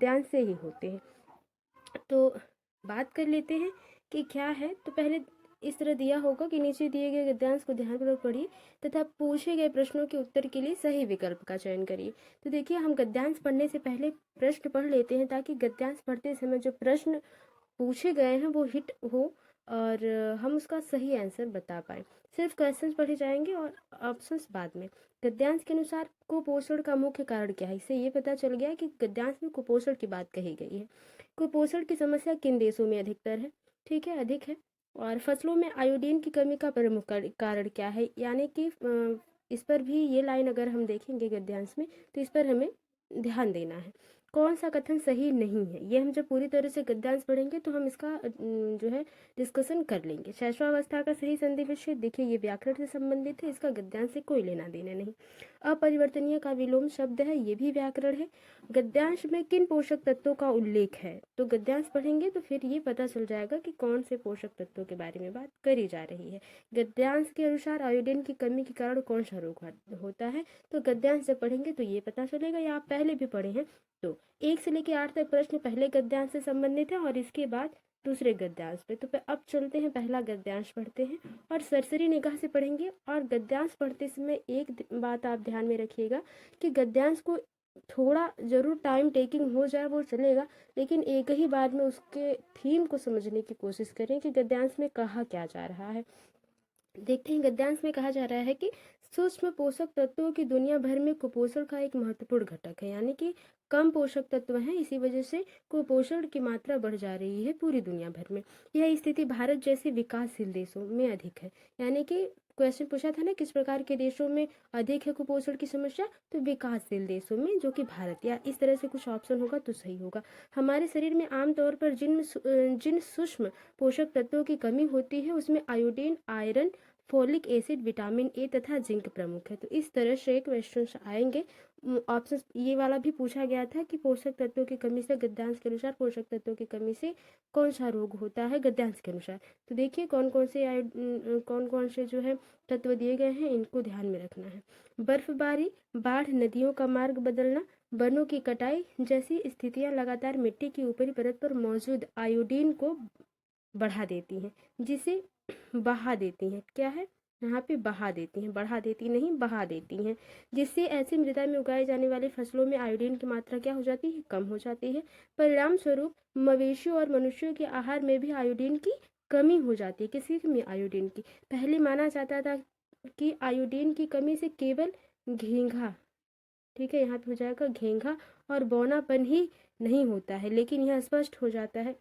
गद्यांश से ही होते हैं। तो बात कर लेते हैं कि क्या है। तो पहले इस तरह दिया होगा कि नीचे दिए गए गद्यांश को ध्यानपूर्वक पढ़िए तथा पूछे गए प्रश्नों के उत्तर के लिए सही विकल्प का चयन करिए। तो देखिए, हम गद्यांश पढ़ने से पहले प्रश्न पढ़ लेते हैं ताकि गद्यांश पढ़ते समय जो प्रश्न पूछे गए हैं वो हिट हो और हम उसका सही आंसर बता पाए। सिर्फ क्वेश्चंस पढ़े जाएंगे और ऑप्शंस बाद में। गद्यांश के अनुसार कुपोषण का मुख्य कारण क्या है? इससे ये पता चल गया कि गद्यांश में कुपोषण की बात कही गई है। कुपोषण की समस्या किन देशों में अधिकतर है? ठीक है, अधिक है। और फसलों में आयोडीन की कमी का प्रमुख कारण क्या है? यानी कि इस पर भी ये लाइन अगर हम देखेंगे गद्यांश में तो इस पर हमें ध्यान देना है। कौन सा कथन सही नहीं है? ये हम जब पूरी तरह से गद्यांश पढ़ेंगे तो हम इसका जो है डिस्कशन कर लेंगे। शैशवावस्था का सही संधि विच्छेद, देखिए ये व्याकरण से संबंधित है, इसका गद्यांश से कोई लेना देना नहीं। अपरिवर्तनीय का विलोम शब्द है, ये भी व्याकरण है। गद्यांश में किन पोषक तत्वों का उल्लेख है? तो गद्यांश पढ़ेंगे तो फिर ये पता चल जाएगा कि कौन से पोषक तत्वों के बारे में बात करी जा रही है। गद्यांश के अनुसार आयोडीन की कमी के कारण कौन सा रोग होता है? तो गद्यांश जब पढ़ेंगे तो ये पता चलेगा, या आप पहले भी पढ़े हैं। तो 1 से लेकर 8 तक प्रश्न पहले गद्यांश से संबंधित है और इसके बाद दूसरे गद्यांश पे। तो अब चलते हैं, पहला गद्यांश पढ़ते हैं और सरसरी निगाह से पढ़ेंगे। और गद्यांश पढ़ते समय एक बात आप ध्यान में रखिएगा कि गद्यांश को थोड़ा जरूर टाइम टेकिंग हो जाए वो चलेगा, लेकिन एक ही बार में उसके थीम को समझने की कोशिश करें कि गद्यांश में कहा क्या जा रहा है। देखते हैं, गद्यांश में कहा जा रहा है कि सूक्ष्म पोषक तत्वों की दुनिया भर में कुपोषण का एक महत्वपूर्ण घटक है। यानी कि कम पोषक तत्व हैं, इसी वजह से कुपोषण की मात्रा बढ़ जा रही है पूरी दुनिया भर में। यह स्थिति भारत जैसे विकासशील देशों में अधिक है। यानी कि क्वेश्चन पूछा था ना किस प्रकार के देशों में अधिक है कुपोषण की समस्या, तो विकासशील देशों में, जो कि भारत, या इस तरह से कुछ ऑप्शन होगा तो सही होगा। हमारे शरीर में आमतौर पर जिन सूक्ष्म पोषक तत्वों की कमी होती है उसमें iodine, iron, folic acid, vitamin A तथा जिंक प्रमुख है। तो इस तरह से क्वेश्चन आएंगे। ऑप्शन ये वाला भी पूछा गया था कि पोषक तत्वों की कमी से, गद्यांश के अनुसार पोषक तत्वों की कमी से कौन सा रोग होता है गद्यांश के अनुसार। तो देखिए कौन कौन से जो है तत्व दिए गए हैं, इनको ध्यान में रखना है। बर्फबारी, बाढ़, नदियों का मार्ग बदलना, वनों की कटाई जैसी स्थितियां लगातार मिट्टी की ऊपरी परत पर मौजूद आयोडीन को बढ़ा देती हैं, जिसे बहा देती हैं। क्या है यहाँ पे? बहा देती हैं, बढ़ा देती नहीं, बहा देती हैं, जिससे ऐसी मृदा में उगाई जाने वाली फसलों में आयोडीन की मात्रा क्या हो जाती है? कम हो जाती है। परिणाम स्वरूप मवेशियों और मनुष्यों के आहार में भी आयोडीन की कमी हो जाती है। किसी में? आयोडीन की। पहले माना जाता था कि आयोडीन की कमी से केवल घेंघा, ठीक है, यहाँ पे हो जाएगा घेंघा और बौनापन ही नहीं होता है, लेकिन यह स्पष्ट हो जाता है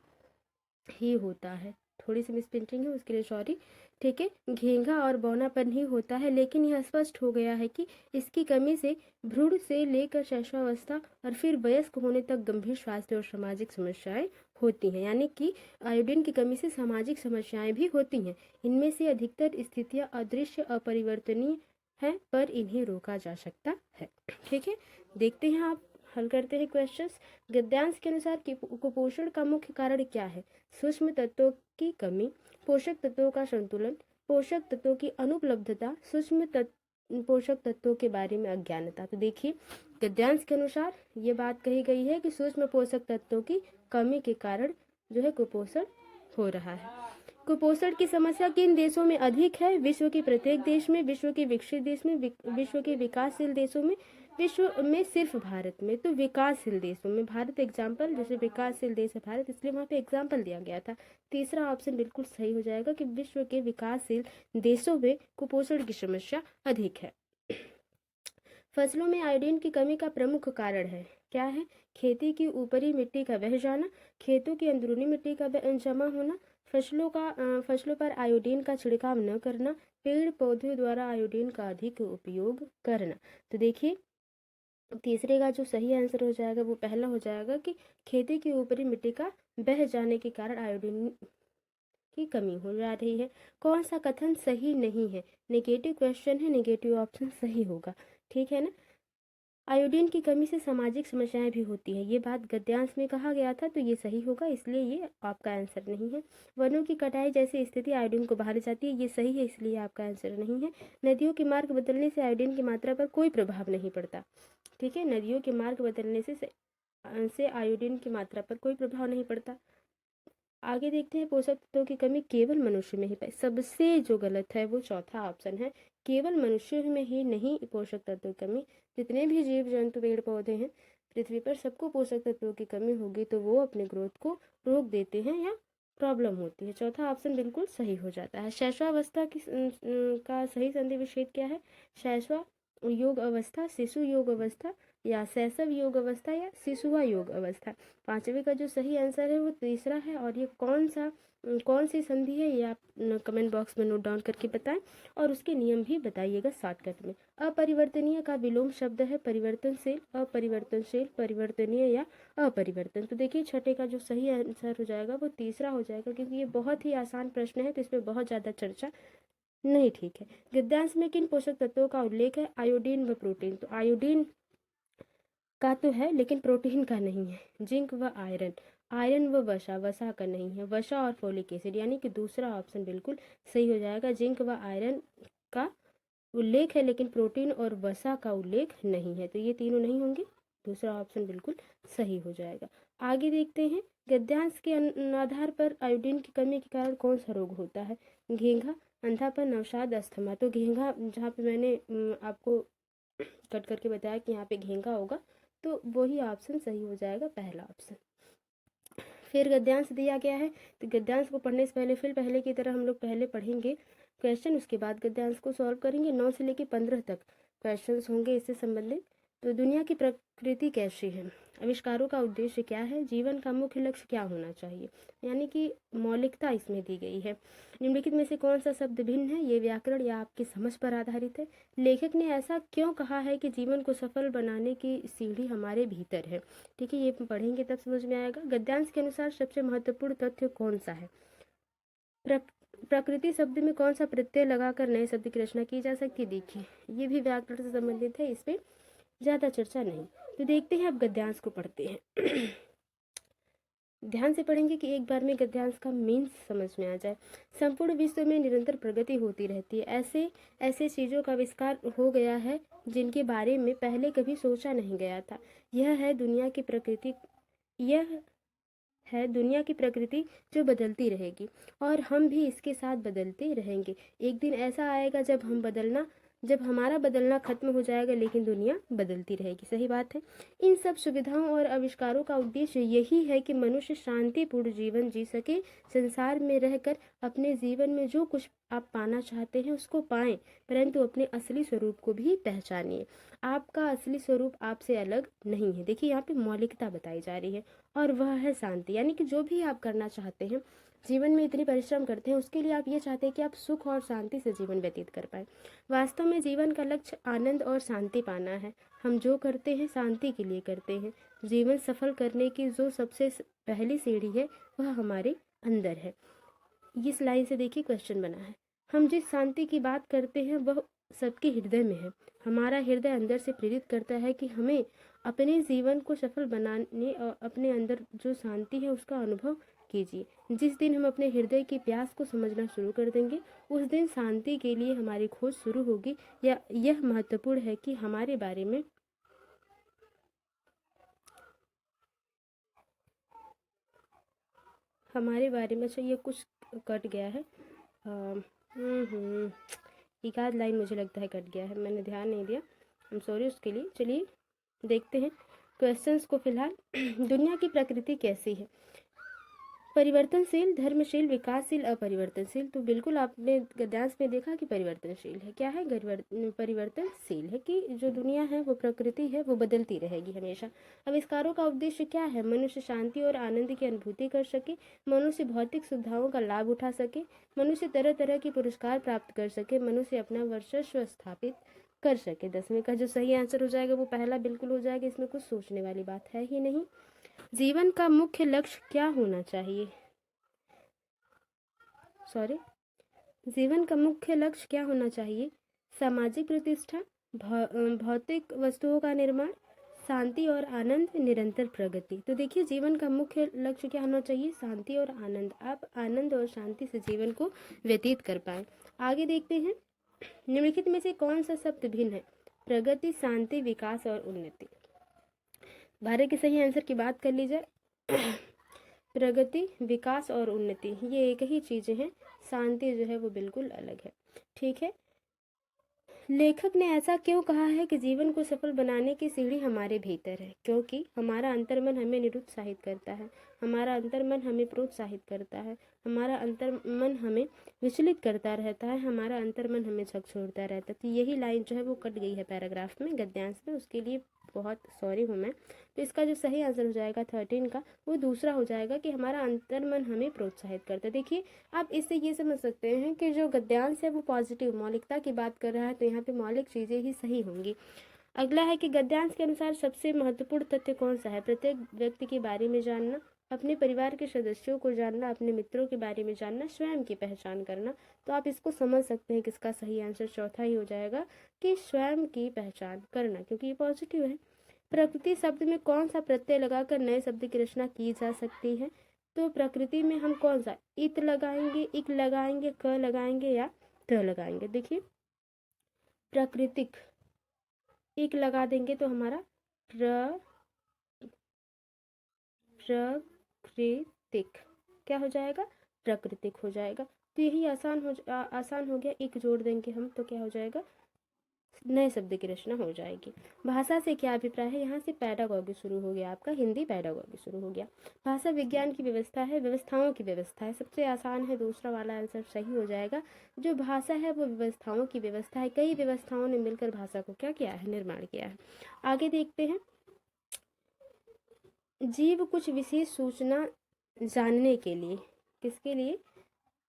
ही होता है। थोड़ी सी मिसप्रिंटिंग है, उसके लिए सॉरी। ठीक है, घेंघा और बौनापन ही होता है, लेकिन यह स्पष्ट हो गया है कि इसकी कमी से भ्रूण से लेकर शैशवावस्था और फिर वयस्क होने तक गंभीर स्वास्थ्य और सामाजिक समस्याएं होती हैं। यानी कि आयोडीन की कमी से सामाजिक समस्याएं भी होती हैं। इनमें से अधिकतर स्थितियां अदृश्य, अपरिवर्तनीय हैं, पर इन्हें रोका जा सकता है। ठीक है, देखते हैं, आप हल करते हैं क्वेश्चंस। गद्यांश के अनुसार कुपोषण का मुख्य कारण क्या है? सूक्ष्म तत्वों की कमी, पोषक तत्वों का संतुलन, पोषक तत्वों की अनुपलब्धता, पोषक तत्वों के बारे में अज्ञानता। तो देखिए, गद्यांश के अनुसार ये बात कही गई है कि सूक्ष्म पोषक तत्वों की कमी के कारण जो है कुपोषण हो रहा है। कुपोषण की समस्या किन देशों में अधिक है? विश्व के प्रत्येक देश में, विश्व के विकसित देश में, विश्व के विकासशील देशों में, विश्व में सिर्फ भारत में। तो विकासशील देशों में, भारत एग्जाम्पल, जैसे विकासशील देश है भारत, इसलिए वहाँ पे एग्जाम्पल दिया गया था। तीसरा ऑप्शन बिल्कुल सही हो जाएगा कि विश्व के विकासशील देशों में कुपोषण की समस्या अधिक है। फसलों में आयोडीन की कमी का प्रमुख कारण है, क्या है? खेती की ऊपरी मिट्टी का बह जाना, खेतों की अंदरूनी मिट्टी का जमा होना, फसलों पर आयोडीन का छिड़काव न करना, पेड़ पौधों द्वारा आयोडीन का अधिक उपयोग करना। तो देखिए, तीसरे का जो सही आंसर हो जाएगा वो पहला हो जाएगा कि खेती की ऊपरी मिट्टी का बह जाने के कारण आयोडीन की कमी हो जा रही है। कौन सा कथन सही नहीं है? नेगेटिव क्वेश्चन है, नेगेटिव ऑप्शन सही होगा। ठीक है ना। आयोडीन की कमी से सामाजिक समस्याएं भी होती हैं, ये बात गद्यांश में कहा गया था, तो ये सही होगा, इसलिए ये आपका आंसर नहीं है। वनों की कटाई जैसी स्थिति आयोडीन को बाहर जाती है, ये सही है, इसलिए आपका आंसर नहीं है। नदियों के मार्ग बदलने से आयोडीन की मात्रा पर कोई प्रभाव नहीं पड़ता। ठीक है, नदियों के मार्ग बदलने से से आयोडीन की मात्रा पर कोई प्रभाव नहीं पड़ता। आगे देखते हैं, पोषक तत्वों की कमी केवल मनुष्य में ही पाई। सबसे जो गलत है वो चौथा ऑप्शन है, केवल मनुष्य में ही नहीं पोषक तत्वों की कमी। जितने भी जीव जंतु पेड़ पौधे हैं पृथ्वी पर, सबको पोषक तत्वों की कमी होगी तो वो अपने ग्रोथ को रोक देते हैं या प्रॉब्लम होती है। चौथा ऑप्शन बिल्कुल सही हो जाता है। शैशवावस्था की का सही संधि विच्छेद क्या है? शैशवा योग अवस्था, शिशु योग अवस्था, या शैशव योग अवस्था, या शिशुआ योग अवस्था। पांचवे का जो सही आंसर है वो तीसरा है। और ये कौन सी संधि है ये आप कमेंट बॉक्स में नोट डाउन करके बताएं और उसके नियम भी बताइएगा शॉर्टकट में। अपरिवर्तनीय का विलोम शब्द है परिवर्तनशील, अपरिवर्तनशील, परिवर्तनीय या अपरिवर्तन। तो देखिए छठे का जो सही आंसर हो जाएगा वो तीसरा हो जाएगा, क्योंकि ये बहुत ही आसान प्रश्न है तो इसमें बहुत ज़्यादा चर्चा नहीं। ठीक है, गद्यांश में किन पोषक तत्वों का उल्लेख है? आयोडीन व प्रोटीन। तो आयोडीन का तो है लेकिन प्रोटीन का नहीं है। जिंक व आयरन, आयरन व वसा, वसा का नहीं है। वसा और फोलिक एसिड, यानी कि दूसरा ऑप्शन बिल्कुल सही हो जाएगा। जिंक व आयरन का उल्लेख है लेकिन प्रोटीन और वसा का उल्लेख नहीं है, तो ये तीनों नहीं होंगे। दूसरा ऑप्शन बिल्कुल सही हो जाएगा। आगे देखते हैं, गद्यांश के आधार पर आयोडीन की कमी के कारण कौन सा रोग होता है? घेंघा, अंधापन, अवसाद, अस्थमा। तो घेंघा, जहाँ पे मैंने आपको कट करके बताया कि यहाँ पे घेंघा होगा, तो वही ऑप्शन सही हो जाएगा, पहला ऑप्शन। फिर गद्यांश दिया गया है, तो गद्यांश को पढ़ने से पहले फिर पहले की तरह हम लोग पहले पढ़ेंगे क्वेश्चन, उसके बाद गद्यांश को सॉल्व करेंगे। 9 से लेकर 15 तक क्वेश्चंस होंगे इससे संबंधित। तो दुनिया की प्रकृति कैसी है? आविष्कारों का उद्देश्य क्या है? जीवन का मुख्य लक्ष्य क्या होना चाहिए? यानी कि मौलिकता इसमें दी गई है। निम्नलिखित में से कौन सा शब्द भिन्न है? ये व्याकरण या आपकी समझ पर आधारित है। लेखक ने ऐसा क्यों कहा है कि जीवन को सफल बनाने की सीढ़ी हमारे भीतर है? ठीक है, ये पढ़ेंगे तब समझ में आएगा। गद्यांश के अनुसार सबसे महत्वपूर्ण तथ्य कौन सा है? प्रकृति शब्द में कौन सा प्रत्यय लगाकर नए शब्द की रचना की जा सकती है? देखिए ये भी व्याकरण से संबंधित है, इस पे ज्यादा चर्चा नहीं। तो देखते हैं, अब गद्यांश को पढ़ते हैं। ध्यान से पढ़ेंगे कि एक बार में गद्यांश का मीन्स समझ में आ जाए। संपूर्ण विश्व में निरंतर प्रगति होती रहती है। ऐसे ऐसे चीजों का आविष्कार हो गया है जिनके बारे में पहले कभी सोचा नहीं गया था। यह है दुनिया की प्रकृति जो बदलती रहेगी और हम भी इसके साथ बदलते रहेंगे। एक दिन ऐसा आएगा जब हमारा बदलना खत्म हो जाएगा लेकिन दुनिया बदलती रहेगी। सही बात है। इन सब सुविधाओं और आविष्कारों का उद्देश्य यही है कि मनुष्य शांतिपूर्ण जीवन जी सके। संसार में रहकर अपने जीवन में जो कुछ आप पाना चाहते हैं उसको पाएं, परंतु अपने असली स्वरूप को भी पहचानिए। आपका असली स्वरूप आपसे अलग नहीं है। देखिए यहाँ पे मौलिकता बताई जा रही है, और वह है शांति। यानी कि जो भी आप करना चाहते हैं, जीवन में इतनी परिश्रम करते हैं, उसके लिए आप ये चाहते हैं कि आप सुख और शांति से जीवन व्यतीत कर पाए। वास्तव में जीवन का लक्ष्य आनंद और शांति पाना है। हम जो करते हैं शांति के लिए करते हैं। जीवन सफल करने की जो सबसे पहली सीढ़ी है वह हमारे अंदर है। इस लाइन से देखिए क्वेश्चन बना है, हम जिस शांति की बात करते हैं वह सबके हृदय में है। हमारा हृदय अंदर से प्रेरित करता है कि हमें अपने जीवन को सफल बनाने और अपने अंदर जो शांति है उसका अनुभव कीजिए। जिस दिन हम अपने हृदय की प्यास को समझना शुरू कर देंगे, उस दिन शांति के लिए हमारी खोज शुरू होगी। या यह महत्वपूर्ण है कि हमारे बारे में अच्छा ये कुछ कट गया है। एक आध लाइन मुझे लगता है कट गया है, मैंने ध्यान नहीं दिया, आई एम सॉरी उसके लिए। चलिए देखते हैं क्वेश्चंस को फिलहाल। दुनिया की प्रकृति कैसी है? परिवर्तनशील, धर्मशील, विकासशील, अपरिवर्तनशील। तो बिल्कुल आपने गद्यांश में देखा कि परिवर्तनशील है। क्या है? परिवर्तनशील है कि जो दुनिया है वो प्रकृति है वो बदलती रहेगी हमेशा। आविष्कारों का उद्देश्य क्या है? मनुष्य शांति और आनंद की अनुभूति कर सके, मनुष्य भौतिक सुविधाओं का लाभ उठा सके, मनुष्य तरह तरह के पुरस्कार प्राप्त कर सके, मनुष्य अपना वर्चस्व स्थापित कर सके। 10वें का जो सही आंसर हो जाएगा वो पहला बिल्कुल हो जाएगा, इसमें कुछ सोचने वाली बात है ही नहीं। जीवन का मुख्य लक्ष्य क्या होना चाहिए? जीवन का मुख्य लक्ष्य क्या होना चाहिए? सामाजिक प्रतिष्ठा, भौतिक वस्तुओं का निर्माण, शांति और आनंद, निरंतर प्रगति। तो देखिए जीवन का मुख्य लक्ष्य क्या होना चाहिए? शांति और आनंद। आप आनंद और शांति से जीवन को व्यतीत कर पाए। आगे देखते हैं, निम्नलिखित में से कौन सा शब्द भिन्न है? प्रगति, शांति, विकास और उन्नति। भारत के सही आंसर की बात कर ली जाए, प्रगति, विकास और उन्नति ये एक ही चीज़ें हैं, शांति जो है वो बिल्कुल अलग है। ठीक है, लेखक ने ऐसा क्यों कहा है कि जीवन को सफल बनाने की सीढ़ी हमारे भीतर है? क्योंकि हमारा अंतर्मन हमें निरुत्साहित करता है, हमारा अंतर्मन हमें प्रोत्साहित करता है, हमारा अंतर्मन हमें विचलित करता रहता है, हमारा अंतर्मन हमें झकझोरता रहता है। तो यही लाइन जो है वो कट गई है पैराग्राफ में, गद्यांश में, उसके लिए बहुत सॉरी हूँ मैं। तो इसका जो सही आंसर हो जाएगा 13 का, वो दूसरा हो जाएगा कि हमारा अंतर्मन हमें प्रोत्साहित करता है। देखिए, आप इससे ये समझ सकते हैं कि जो गद्यांश है वो पॉजिटिव मौलिकता की बात कर रहा है, तो यहाँ पे मौलिक चीज़ें ही सही होंगी। अगला है कि गद्यांश के अनुसार सबसे महत्वपूर्ण तथ्य कौन सा है? प्रत्येक व्यक्ति के बारे में जानना, अपने परिवार के सदस्यों को जानना, अपने मित्रों के बारे में जानना, स्वयं की पहचान करना। तो आप इसको समझ सकते हैं कि इसका सही आंसर चौथा ही हो जाएगा कि स्वयं की पहचान करना, क्योंकि ये पॉजिटिव है। प्रकृति शब्द में कौन सा प्रत्यय लगाकर नए शब्द की रचना की जा सकती है? तो प्रकृति में हम कौन सा इत लगाएंगे, इक लगाएंगे, क लगाएंगे या त लगाएंगे? देखिए, प्राकृतिक इक लगा देंगे तो हमारा प्रकृतिक क्या हो जाएगा? प्राकृतिक हो जाएगा। तो यही आसान हो गया। इक जोड़ देंगे हम तो क्या हो जाएगा? नए शब्द की रचना हो जाएगी। भाषा से क्या अभिप्राय है? यहाँ से पैडागॉजी शुरू हो गया, आपका हिंदी पैडागॉजी शुरू हो गया। भाषा विज्ञान की व्यवस्था है, व्यवस्थाओं की व्यवस्था है। सबसे आसान है, दूसरा वाला आंसर सही हो जाएगा। जो भाषा है वो व्यवस्थाओं की व्यवस्था है। कई व्यवस्थाओं ने मिलकर भाषा को क्या किया है? निर्माण किया है। आगे देखते हैं, जीव कुछ विशेष सूचना जानने के लिए, किसके लिए?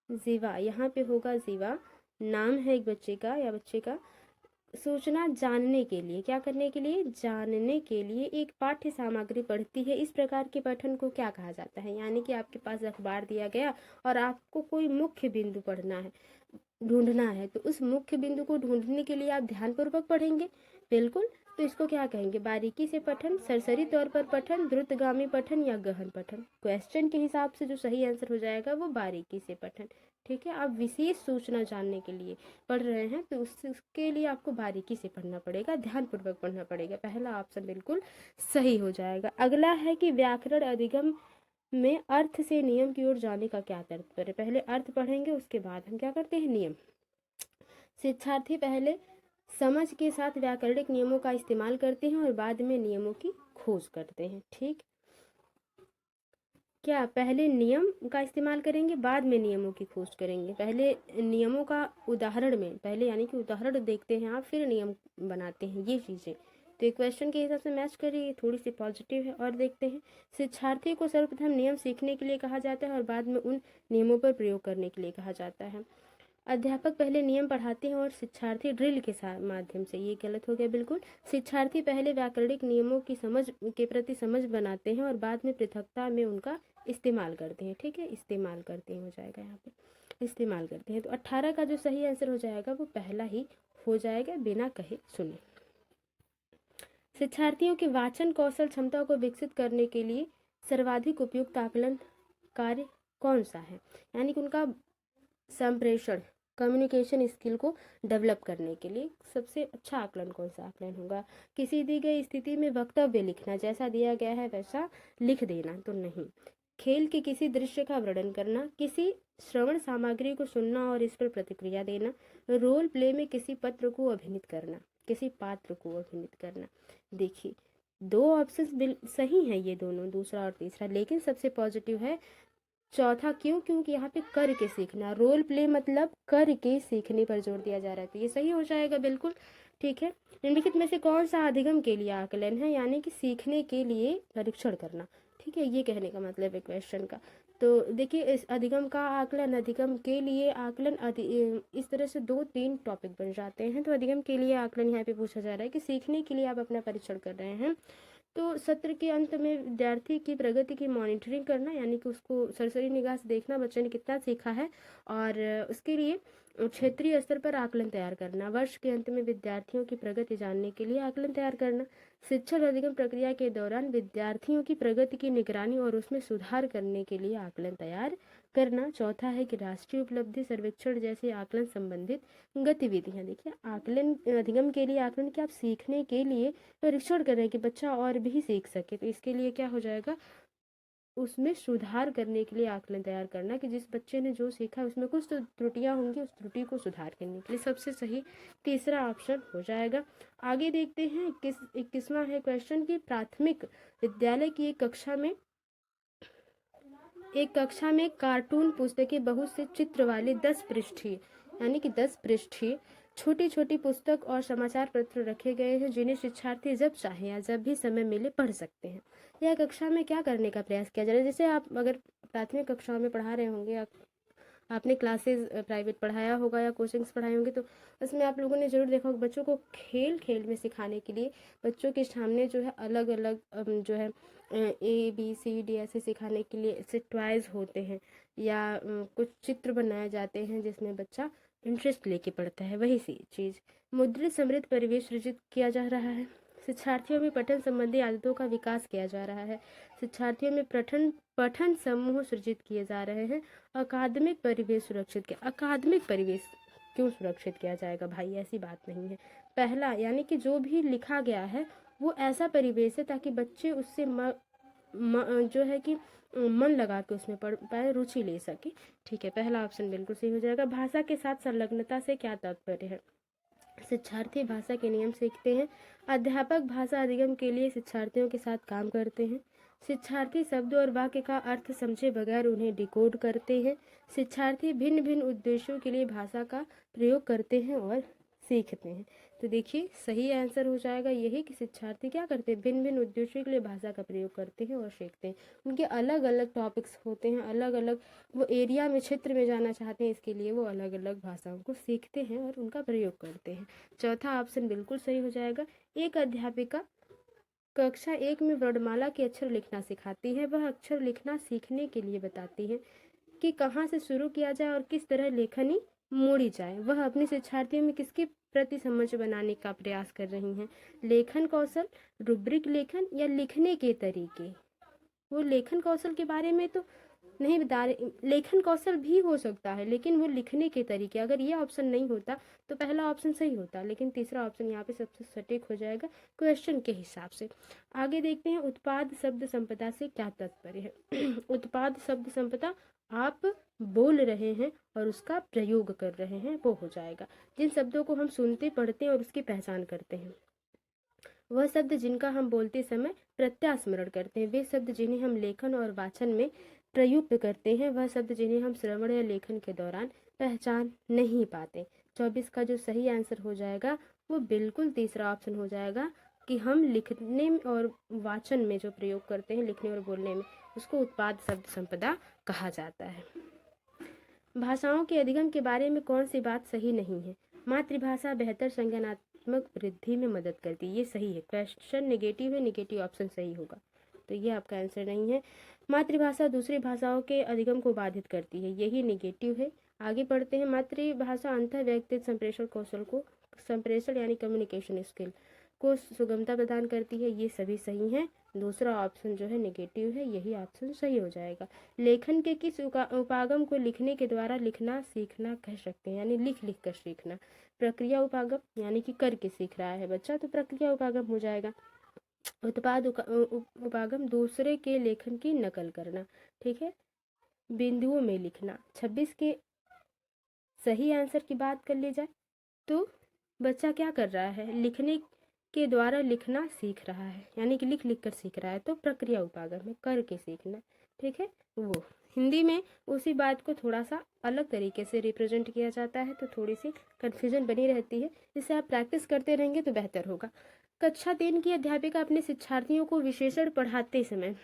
जीवा, यहाँ पे होगा जीवा, नाम है एक बच्चे का या बच्चे का। सूचना जानने के लिए, क्या करने के लिए? जानने के लिए एक पाठ्य सामग्री पढ़ती है। इस प्रकार के पठन को क्या कहा जाता है? यानी कि आपके पास अखबार दिया गया और आपको कोई मुख्य बिंदु पढ़ना है, ढूंढना है, तो उस मुख्य बिंदु को ढूंढने के लिए आप ध्यानपूर्वक पढ़ेंगे, बिल्कुल। तो इसको क्या कहेंगे? बारीकी से पठन, सरसरी तौर पर पठन, द्रुतगामी पठन या गहन पठन। क्वेश्चन के हिसाब से जो सही आंसर हो जाएगा वो बारीकी से पठन। ठीक है, आप विशेष सूचना जानने के लिए पढ़ रहे हैं तो उसके लिए आपको बारीकी से पढ़ना पड़ेगा, ध्यानपूर्वक पढ़ना पड़ेगा। पहला ऑप्शन बिल्कुल सही हो जाएगा। अगला है कि व्याकरण अधिगम में अर्थ से नियम की ओर जाने का क्या तात्पर्य? पहले अर्थ पढ़ेंगे, उसके बाद हम क्या करते हैं? नियम। शिक्षार्थी पहले समझ के साथ व्याकरणिक नियमों का इस्तेमाल करते हैं और बाद में नियमों की खोज करते हैं। ठीक, क्या पहले नियम का इस्तेमाल करेंगे, बाद में नियमों की खोज करेंगे? पहले नियमों का उदाहरण में, पहले यानी कि उदाहरण देखते हैं आप, फिर नियम बनाते हैं, ये चीज़ें। तो ये क्वेश्चन के हिसाब से मैच करिए, थोड़ी सी पॉजिटिव है। और देखते हैं, शिक्षार्थी को सर्वप्रथम नियम सीखने के लिए कहा जाता है और बाद में उन नियमों पर प्रयोग करने के लिए कहा जाता है। अध्यापक पहले नियम पढ़ाते हैं और शिक्षार्थी ड्रिल के माध्यम से, ये गलत हो गया बिल्कुल। शिक्षार्थी पहले व्याकरणिक नियमों की समझ के प्रति समझ बनाते हैं और बाद में पृथकता में उनका इस्तेमाल करते हैं। ठीक है, इस्तेमाल करते हैं हो जाएगा, यहाँ पे इस्तेमाल करते हैं। तो 18 का जो सही आंसर हो जाएगा वो पहला ही हो जाएगा, बिना कहे सुने। शिक्षार्थियों के वाचन कौशल क्षमता को विकसित करने के लिए सर्वाधिक उपयुक्त आकलन कार्य कौन सा है? यानी कि उनका संप्रेषण, कम्युनिकेशन स्किल को डेवलप करने के लिए सबसे अच्छा आकलन कौन सा आकलन होगा? किसी दी गई स्थिति में वक्तव्य लिखना, जैसा दिया गया है वैसा लिख देना तो नहीं। खेल के किसी दृश्य का वर्णन करना, किसी श्रवण सामग्री को सुनना और इस पर प्रतिक्रिया देना, रोल प्ले में किसी पत्र को अभिनीत करना, किसी पात्र को अभिनीत करना। देखिए, दो ऑप्शन सही हैं ये दोनों, दूसरा और तीसरा, लेकिन सबसे पॉजिटिव है चौथा। क्यों? क्योंकि यहाँ पे करके सीखना, रोल प्ले मतलब करके सीखने पर जोर दिया जा रहा है, तो ये सही हो जाएगा बिल्कुल। ठीक है, निम्नलिखित में से कौन सा अधिगम के लिए आकलन है? यानी कि सीखने के लिए परीक्षण करना। ठीक है, ये कहने का मतलब है क्वेश्चन का। तो देखिए, इस अधिगम का आकलन, अधिगम के लिए आकलन, इस तरह से 2-3 टॉपिक बन जाते हैं। तो अधिगम के लिए आकलन यहाँ पे पूछा जा रहा है कि सीखने के लिए आप अपना परीक्षण कर रहे हैं, तो सत्र के अंत में विद्यार्थी की प्रगति की मॉनिटरिंग करना, यानी कि उसको सरसरी निगाह से देखना बच्चे ने कितना सीखा है, और उसके लिए क्षेत्रीय स्तर पर आकलन तैयार करना, वर्ष के अंत में विद्यार्थियों की प्रगति जानने के लिए आकलन तैयार करना, शिक्षण अधिगम प्रक्रिया के दौरान विद्यार्थियों की प्रगति की निगरानी और उसमें सुधार करने के लिए आकलन तैयार करना। चौथा है कि राष्ट्रीय उपलब्धि सर्वेक्षण जैसे आकलन संबंधित गतिविधियां। देखिए, आकलन अधिगम के लिए आकलन कि आप सीखने के लिए परीक्षण करें कि बच्चा और भी सीख सके, तो इसके लिए क्या हो जाएगा, उसमें सुधार करने के लिए आकलन तैयार करना कि जिस बच्चे ने जो सीखा उसमें कुछ तो त्रुटियां होंगी, उस त्रुटि को सुधार करने के लिए सबसे सही तीसरा ऑप्शन हो जाएगा। आगे देखते हैं 21वां है क्वेश्चन कि प्राथमिक विद्यालय की एक कक्षा में कार्टून पुस्तकें बहुत से चित्र वाले 10 पृष्ठीय यानी कि 10 पृष्ठीय छोटी छोटी पुस्तक और समाचार पत्र रखे गए हैं, जिन्हें शिक्षार्थी जब चाहे या जब भी समय मिले पढ़ सकते हैं। यह कक्षा में क्या करने का प्रयास किया जा रहा है, जैसे आप अगर प्राथमिक कक्षाओं में पढ़ा रहे होंगे या आपने क्लासेस प्राइवेट पढ़ाया होगा या कोचिंग्स पढ़ाए होंगे, तो उसमें आप लोगों ने जरूर देखा होगा बच्चों को खेल खेल में सिखाने के लिए बच्चों के सामने जो है अलग अलग जो है ABCD ऐसे सिखाने के लिए ऐसे टॉयज होते हैं या कुछ चित्र बनाए जाते हैं जिसमें बच्चा इंटरेस्ट लेके पढ़ता है। वही सी चीज़ मुद्रित समृद्ध परिवेश सृजित किया जा रहा है। शिक्षार्थियों में पठन संबंधी आदतों का विकास किया जा रहा है। शिक्षार्थियों में पठन समूह सृजित किए जा रहे हैं। अकादमिक परिवेश सुरक्षित किया। अकादमिक परिवेश क्यों सुरक्षित किया जाएगा भाई, ऐसी बात नहीं है। पहला यानी कि जो भी लिखा गया है वो ऐसा परिवेश है ताकि बच्चे उससे जो है कि मन लगा के उसमें पढ़ पाए, रुचि ले सके। ठीक है, पहला ऑप्शन बिल्कुल सही हो जाएगा। भाषा के साथ संलग्नता से क्या तात्पर्य है, शिक्षार्थी भाषा के नियम सीखते हैं। अध्यापक भाषा अधिगम के लिए शिक्षार्थियों के साथ काम करते हैं। शिक्षार्थी शब्द और वाक्य का अर्थ समझे बगैर उन्हें डिकोड करते हैं। शिक्षार्थी भिन्न भिन्न उद्देश्यों के लिए भाषा का प्रयोग करते हैं और सीखते हैं। तो देखिए सही आंसर हो जाएगा यही कि शिक्षार्थी क्या करते हैं, भिन्न भिन्न उद्देश्यों के लिए भाषा का प्रयोग करते हैं और सीखते हैं। उनके अलग अलग टॉपिक्स होते हैं, अलग अलग वो एरिया में क्षेत्र में जाना चाहते हैं, इसके लिए वो अलग अलग भाषाओं को सीखते हैं और उनका प्रयोग करते हैं। चौथा ऑप्शन बिल्कुल सही हो जाएगा। एक अध्यापिका कक्षा 1 में वर्णमाला के अक्षर लिखना सिखाती है। वह अक्षर लिखना सीखने के लिए बताती है कि कहाँ से शुरू किया जाए और किस तरह लेखनी मोड़ी जाए। वह अपने शिक्षार्थियों में किसके प्रति समझ बनाने का प्रयास कर रही हैं, लेखन कौशल, रुब्रिक लेखन या लिखने के तरीके। वो लेखन कौशल के बारे में तो नहीं बता रहे, लेखन कौशल भी हो सकता है लेकिन वो लिखने के तरीके, अगर ये ऑप्शन नहीं होता तो पहला ऑप्शन सही होता, लेकिन तीसरा ऑप्शन यहाँ पे सबसे सटीक हो जाएगा क्वेश्चन के हिसाब से। आगे देखते हैं उत्पाद शब्द संपदा से क्या तात्पर्य है। उत्पाद शब्द संपदा आप बोल रहे हैं और उसका प्रयोग कर रहे हैं वो हो जाएगा। जिन शब्दों को हम सुनते पढ़ते हैं और उसकी पहचान करते हैं, वह शब्द जिनका हम बोलते समय प्रत्यास्मरण करते हैं, वे शब्द जिन्हें हम लेखन और वाचन में प्रयुक्त करते हैं, वह शब्द जिन्हें हम श्रवण या लेखन के दौरान पहचान नहीं पाते। 24 का जो सही आंसर हो जाएगा वो बिल्कुल तीसरा ऑप्शन हो जाएगा कि हम लिखने और वाचन में जो प्रयोग करते हैं, लिखने और बोलने में, उसको उत्पाद शब्द संपदा कहा जाता है। भाषाओं के अधिगम के बारे में कौन सी बात सही नहीं है, मातृभाषा बेहतर संज्ञानात्मक वृद्धि में मदद करती है, ये सही है। क्वेश्चन नेगेटिव है, नेगेटिव ऑप्शन सही होगा, तो ये आपका आंसर नहीं है। मातृभाषा दूसरी भाषाओं के अधिगम को बाधित करती है, यही नेगेटिव है। आगे पढ़ते हैं। मातृभाषा अंतर व्यक्तिगत संप्रेषण यानी कम्युनिकेशन स्किल को सुगमता प्रदान करती है, ये सभी सही हैं। दूसरा ऑप्शन जो है नेगेटिव है, यही ऑप्शन सही हो जाएगा। लेखन के किस उपागम को लिखने के द्वारा लिखना सीखना कह सकते हैं, यानी लिख लिख कर सीखना। प्रक्रिया उपागम यानी कि करके सीख रहा है बच्चा, तो प्रक्रिया उपागम हो जाएगा। उत्पाद उपागम दूसरे के लेखन की नकल करना, ठीक है। बिंदुओं में लिखना। 26 के सही आंसर की बात कर ली जाए तो बच्चा क्या कर रहा है, लिखने के द्वारा लिखना सीख रहा है, यानी कि लिख लिख कर सीख रहा है, तो प्रक्रिया उपागम है, करके सीखना, ठीक है। वो हिंदी में उसी बात को थोड़ा सा अलग तरीके से रिप्रेजेंट किया जाता है, तो थोड़ी सी कन्फ्यूजन बनी रहती है, इसे आप प्रैक्टिस करते रहेंगे तो बेहतर होगा। कक्षा 3 की अध्यापिका अपने शिक्षार्थियों को विशेषण पढ़ाते समय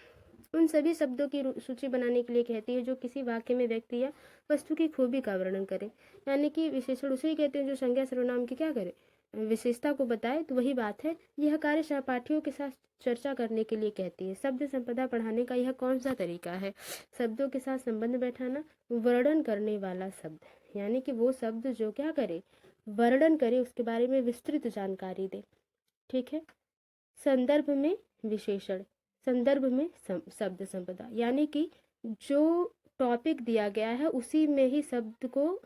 उन सभी शब्दों की सूची बनाने के लिए कहती है जो किसी वाक्य में व्यक्ति या वस्तु की खूबी का वर्णन करे, यानी कि विशेषण उसे ही कहते हैं जो संज्ञा सर्वनाम की क्या करे, विशेषता को बताए। तो वही बात है, यह कार्य सहपाठियों के साथ चर्चा करने के लिए कहती है। शब्द संपदा पढ़ाने का यह कौन सा तरीका है, शब्दों के साथ संबंध बैठाना, वर्णन करने वाला शब्द, यानी कि वो शब्द जो क्या करे, वर्णन करे, उसके बारे में विस्तृत जानकारी दे। ठीक है। संदर्भ में विशेषण, संदर्भ में शब्द संपदा, यानी कि जो टॉपिक दिया गया है उसी में ही शब्द को,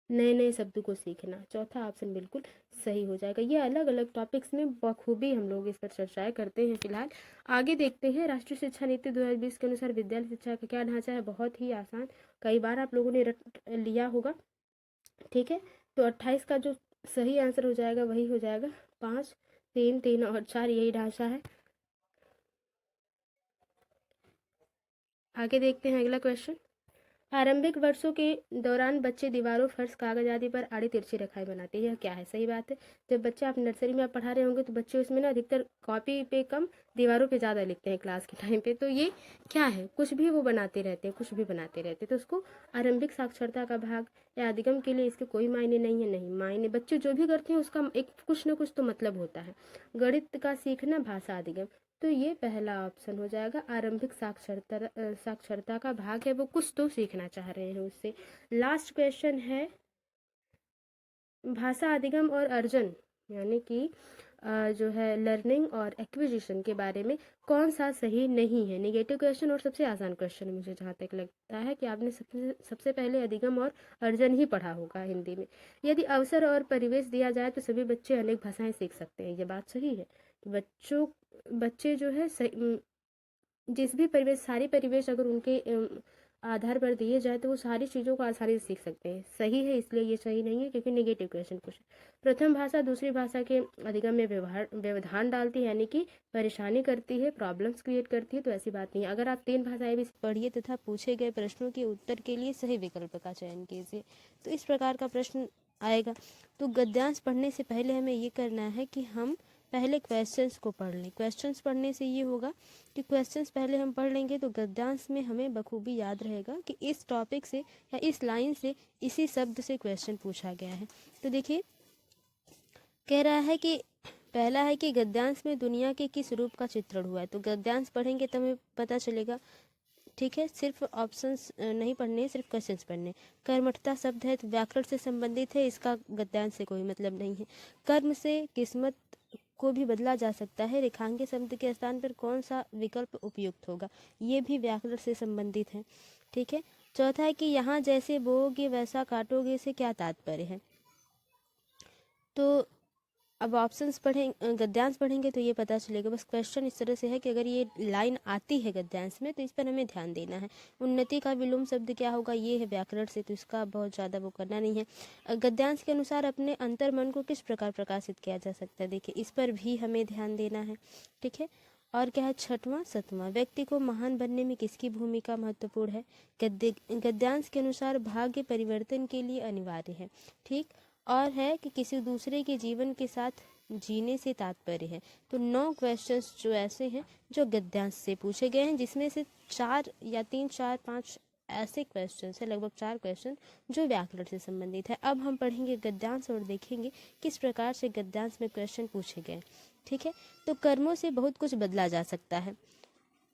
नए नए शब्द को सीखना। चौथा ऑप्शन बिल्कुल सही हो जाएगा। ये अलग अलग टॉपिक्स में बखूबी हम लोग इस पर चर्चाएं करते हैं। फिलहाल आगे देखते हैं। राष्ट्रीय शिक्षा नीति 2020 के अनुसार विद्यालय शिक्षा का क्या ढांचा है? बहुत ही आसान, कई बार आप लोगों ने रट लिया होगा। ठीक है, तो 28 का जो सही आंसर हो जाएगा वही हो जाएगा। 5, 3, 3 और 4 यही ढांचा है। आगे देखते हैं अगला क्वेश्चन। आरंभिक वर्षों के दौरान बच्चे दीवारों, फर्श, कागज आदि पर आड़ी तिरछी रेखाएं बनाते हैं। यह क्या है? सही बात है। जब बच्चे आप नर्सरी में आप पढ़ा रहे होंगे तो बच्चे उसमें ना अधिकतर कॉपी पे कम, दीवारों पे ज़्यादा लिखते हैं क्लास के टाइम पे। तो ये क्या है? कुछ भी वो बनाते रहते हैं, कुछ भी बनाते रहते हैं। तो उसको आरंभिक साक्षरता का भाग या अधिगम के लिए इसके कोई मायने नहीं है। नहीं मायने, बच्चे जो भी करते हैं उसका एक कुछ ना कुछ तो मतलब होता है। गणित का सीखना, भाषा अधिगम, तो ये पहला ऑप्शन हो जाएगा। आरंभिक साक्षरता का भाग है, वो कुछ तो सीखना चाह रहे हैं उससे। लास्ट क्वेश्चन है भाषा अधिगम और अर्जन, यानी कि जो है लर्निंग और एक्विजिशन के बारे में कौन सा सही नहीं है? नेगेटिव क्वेश्चन और सबसे आसान क्वेश्चन मुझे जहाँ तक लगता है कि आपने सबसे पहले अधिगम और अर्जन ही पढ़ा होगा हिंदी में। यदि अवसर और परिवेश दिया जाए तो सभी बच्चे अनेक भाषाएं सीख सकते हैं। ये बात सही है। बच्चे जो है जिस भी परिवेश, सारी परिवेश अगर उनके आधार पर दिए जाए तो वो सारी चीज़ों को आसानी से सीख सकते हैं। सही है, इसलिए ये सही नहीं है क्योंकि नेगेटिव क्वेश्चन पूछे। प्रथम भाषा दूसरी भाषा के अधिगम में व्यवधान डालती है, यानी कि परेशानी करती है, प्रॉब्लम्स क्रिएट करती है। तो ऐसी बात नहीं है। अगर आप 3 भाषाएं भी पढ़िए तथा पूछे गए प्रश्नों के उत्तर के लिए सही विकल्प का चयन कीजिए, तो इस प्रकार का प्रश्न आएगा। तो गद्यांश पढ़ने से पहले हमें ये करना है कि हम पहले क्वेश्चंस को पढ़ लें। क्वेश्चंस पढ़ने से ये होगा कि क्वेश्चंस पहले हम पढ़ लेंगे तो गद्यांश में हमें बखूबी याद रहेगा कि इस टॉपिक से या इस लाइन से, इसी शब्द से क्वेश्चन पूछा गया है। तो देखिए, कह रहा है कि पहला है कि गद्यांश में दुनिया के किस रूप का चित्रण हुआ है। तो गद्यांश पढ़ेंगे तो हमें पता चलेगा। ठीक है, सिर्फ ऑप्शंस नहीं पढ़ने, सिर्फ क्वेश्चंस पढ़ने। कर्मठता शब्द है तो व्याकरण से संबंधित है, इसका गद्यांश से कोई मतलब नहीं है। कर्म से किस्मत को भी बदला जा सकता है, रेखांकित शब्द के स्थान पर कौन सा विकल्प उपयुक्त होगा? ये भी व्याकरण से संबंधित है। ठीक है। चौथा है कि यहाँ जैसे बोओगे वैसा काटोगे से क्या तात्पर्य है? तो अब ऑप्शंस पढ़ें, गद्यांश पढ़ेंगे तो ये पता चलेगा। बस क्वेश्चन इस तरह से है कि अगर ये लाइन आती है गद्यांश में तो इस पर हमें ध्यान देना है। उन्नति का विलोम शब्द क्या होगा? ये है व्याकरण से, तो इसका बहुत ज़्यादा वो करना नहीं है। गद्यांश के अनुसार अपने अंतर्मन को किस प्रकार प्रकाशित किया जा सकता है? देखिए, इस पर भी हमें ध्यान देना है। ठीक है। और क्या है? छठवां, सतवां, व्यक्ति को महान बनने में किसकी भूमिका महत्वपूर्ण है? गद्यांश के अनुसार भाग्य परिवर्तन के लिए अनिवार्य है। ठीक। और है कि किसी दूसरे के जीवन के साथ जीने से तात्पर्य है। तो 9 क्वेश्चंस जो ऐसे हैं जो गद्यांश से पूछे गए हैं, जिसमें से 4 या 3, 4, 5 ऐसे क्वेश्चंस हैं, लगभग 4 क्वेश्चन जो व्याकरण से संबंधित है। अब हम पढ़ेंगे गद्यांश और देखेंगे किस प्रकार से गद्यांश में क्वेश्चन पूछे गए। ठीक है। तो कर्मों से बहुत कुछ बदला जा सकता है।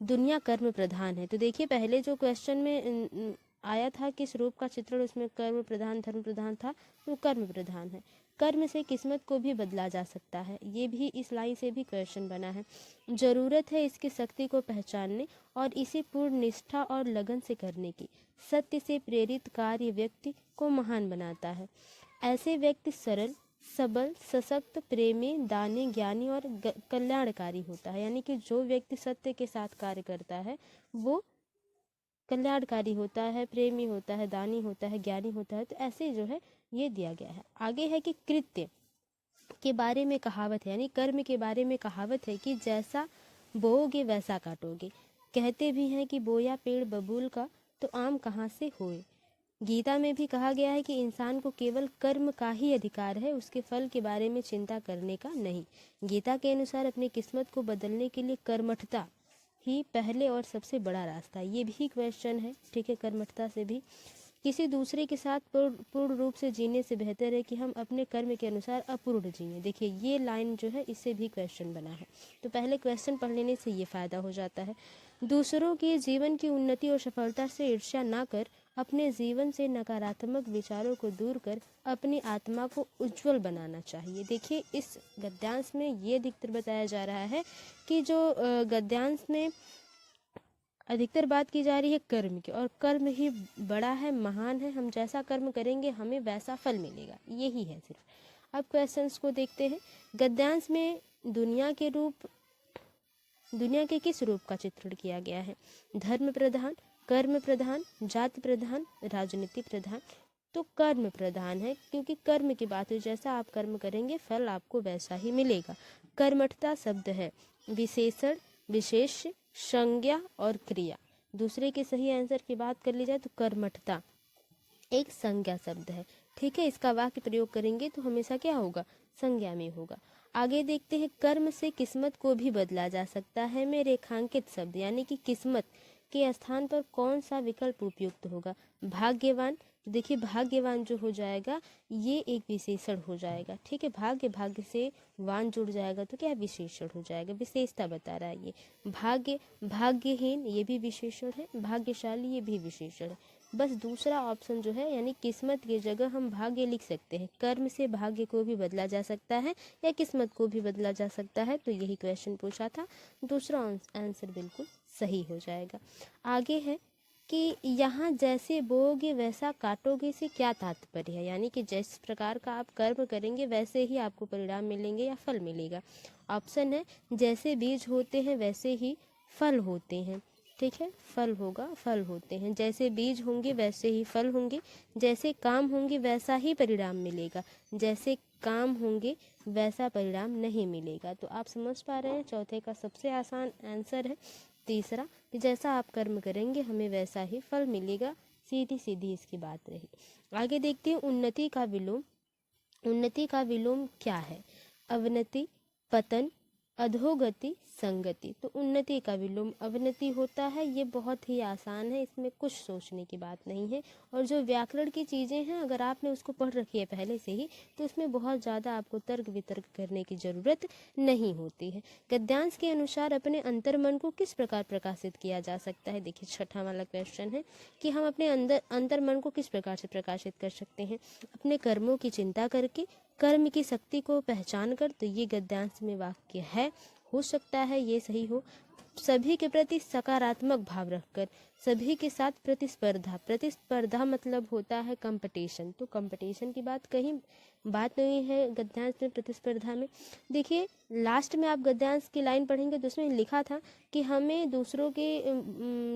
दुनिया कर्म प्रधान है। तो देखिए, पहले जो क्वेश्चन में आया था किस रूप का चित्रण, उसमें कर्म प्रधान, धर्म प्रधान था, तो कर्म प्रधान है। कर्म से किस्मत को भी बदला जा सकता है, ये भी इस लाइन से भी क्वेश्चन बना है। जरूरत है इसकी शक्ति को पहचानने और इसे पूर्ण निष्ठा और लगन से करने की। सत्य से प्रेरित कार्य व्यक्ति को महान बनाता है। ऐसे व्यक्ति सरल, सबल, सशक्त, प्रेमी, दानी, ज्ञानी और कल्याणकारी होता है। यानी कि जो व्यक्ति सत्य के साथ कार्य करता है वो कल्याणकारी होता है, प्रेमी होता है, दानी होता है, ज्ञानी होता है। तो ऐसे जो है ये दिया गया है। आगे है कि कृत्य के बारे में कहावत है, यानी कर्म के बारे में कहावत है कि जैसा बोओगे वैसा काटोगे। कहते भी हैं कि बोया पेड़ बबूल का तो आम कहाँ से होए। गीता में भी कहा गया है कि इंसान को केवल कर्म का ही अधिकार है, उसके फल के बारे में चिंता करने का नहीं। गीता के अनुसार अपनी किस्मत को बदलने के लिए कर्मठता ही पहले और सबसे बड़ा रास्ता है। ये भी क्वेश्चन है। ठीक है। कर्मठता से भी किसी दूसरे के साथ पूर्ण रूप से जीने से बेहतर है कि हम अपने कर्म के अनुसार अपूर्ण जिए। देखिए, ये लाइन जो है इससे भी क्वेश्चन बना है। तो पहले क्वेश्चन पढ़ लेने से ये फायदा हो जाता है। दूसरों के जीवन की उन्नति और सफलता से ईर्ष्या ना कर अपने जीवन से नकारात्मक विचारों को दूर कर अपनी आत्मा को उज्जवल बनाना चाहिए। देखिए इस गद्यांश में ये अधिकतर बताया जा रहा है कि जो गद्यांश में अधिकतर बात की जा रही है कर्म की, और कर्म ही बड़ा है, महान है। हम जैसा कर्म करेंगे हमें वैसा फल मिलेगा, यही है सिर्फ। अब क्वेश्चंस को देखते हैं। गद्यांश में दुनिया के किस रूप का चित्रण किया गया है? धर्म प्रधान, कर्म प्रधान, जाति प्रधान, राजनीति प्रधान। तो कर्म प्रधान है, क्योंकि कर्म की बात है, जैसा आप कर्म करेंगे फल आपको वैसा ही मिलेगा। कर्मठता शब्द है विशेषण, विशेष्य, संज्ञा और क्रिया। दूसरे के सही आंसर की बात कर ली जाए तो कर्मठता एक संज्ञा शब्द है, ठीक है। इसका वाक्य प्रयोग करेंगे तो हमेशा क्या होगा? संज्ञा में होगा। आगे देखते हैं, कर्म से किस्मत को भी बदला जा सकता है में रेखांकित शब्द, यानी कि किस्मत के स्थान पर कौन सा विकल्प उपयुक्त होगा? भाग्यवान। देखिए भाग्यवान जो हो जाएगा ये एक विशेषण हो जाएगा, ठीक है। भाग्य से वान जुड़ जाएगा तो क्या विशेषण हो जाएगा, विशेषता बता रहा है ये। भाग्यहीन ये भी विशेषण है, भाग्यशाली ये भी विशेषण है। बस दूसरा ऑप्शन जो है, यानी किस्मत की जगह हम भाग्य लिख सकते हैं। कर्म से भाग्य को भी बदला जा सकता है या किस्मत को भी बदला जा सकता है, तो यही क्वेश्चन पूछा था। दूसरा आंसर बिल्कुल सही हो जाएगा। आगे है कि यहाँ जैसे बोओगे वैसा काटोगे से क्या तात्पर्य है? यानी कि जिस प्रकार का आप कर्म करेंगे वैसे ही आपको परिणाम मिलेंगे या फल मिलेगा। ऑप्शन है जैसे बीज होते हैं वैसे ही फल होते हैं, ठीक है। फल होगा, फल होते हैं। जैसे बीज होंगे वैसे ही फल होंगे। जैसे काम होंगे वैसा ही परिणाम मिलेगा। जैसे काम होंगे वैसा परिणाम नहीं मिलेगा। तो आप समझ पा रहे हैं, चौथे का सबसे आसान आंसर है तीसरा, कि जैसा आप कर्म करेंगे हमें वैसा ही फल मिलेगा। सीधी सीधी इसकी बात रही। आगे देखते हैं, उन्नति का विलोम। उन्नति का विलोम क्या है? अवनति, पतन, अधोगति, संगति। तो उन्नति का विलोम अवनति होता है। ये बहुत ही आसान है, इसमें कुछ सोचने की बात नहीं है। और जो व्याकरण की चीज़ें हैं अगर आपने उसको पढ़ रखी है पहले से ही तो उसमें बहुत ज़्यादा आपको तर्क वितर्क करने की ज़रूरत नहीं होती है। गद्यांश के अनुसार अपने अंतर्मन को किस प्रकार प्रकाशित किया जा सकता है? देखिए छठा वाला क्वेश्चन है कि हम अपने अंतर्मन को किस प्रकार से प्रकाशित कर सकते हैं? अपने कर्मों की चिंता करके, कर्म की शक्ति को पहचान कर। तो ये गद्यांश में वाक्य है, हो सकता है ये सही हो। सभी के प्रति सकारात्मक भाव रखकर, सभी के साथ प्रतिस्पर्धा। प्रतिस्पर्धा मतलब होता है कंपटीशन, तो कंपटीशन की बात नहीं है गद्यांश में, प्रतिस्पर्धा में। देखिए लास्ट में आप गद्यांश की लाइन पढ़ेंगे तो उसमें लिखा था कि हमें दूसरों के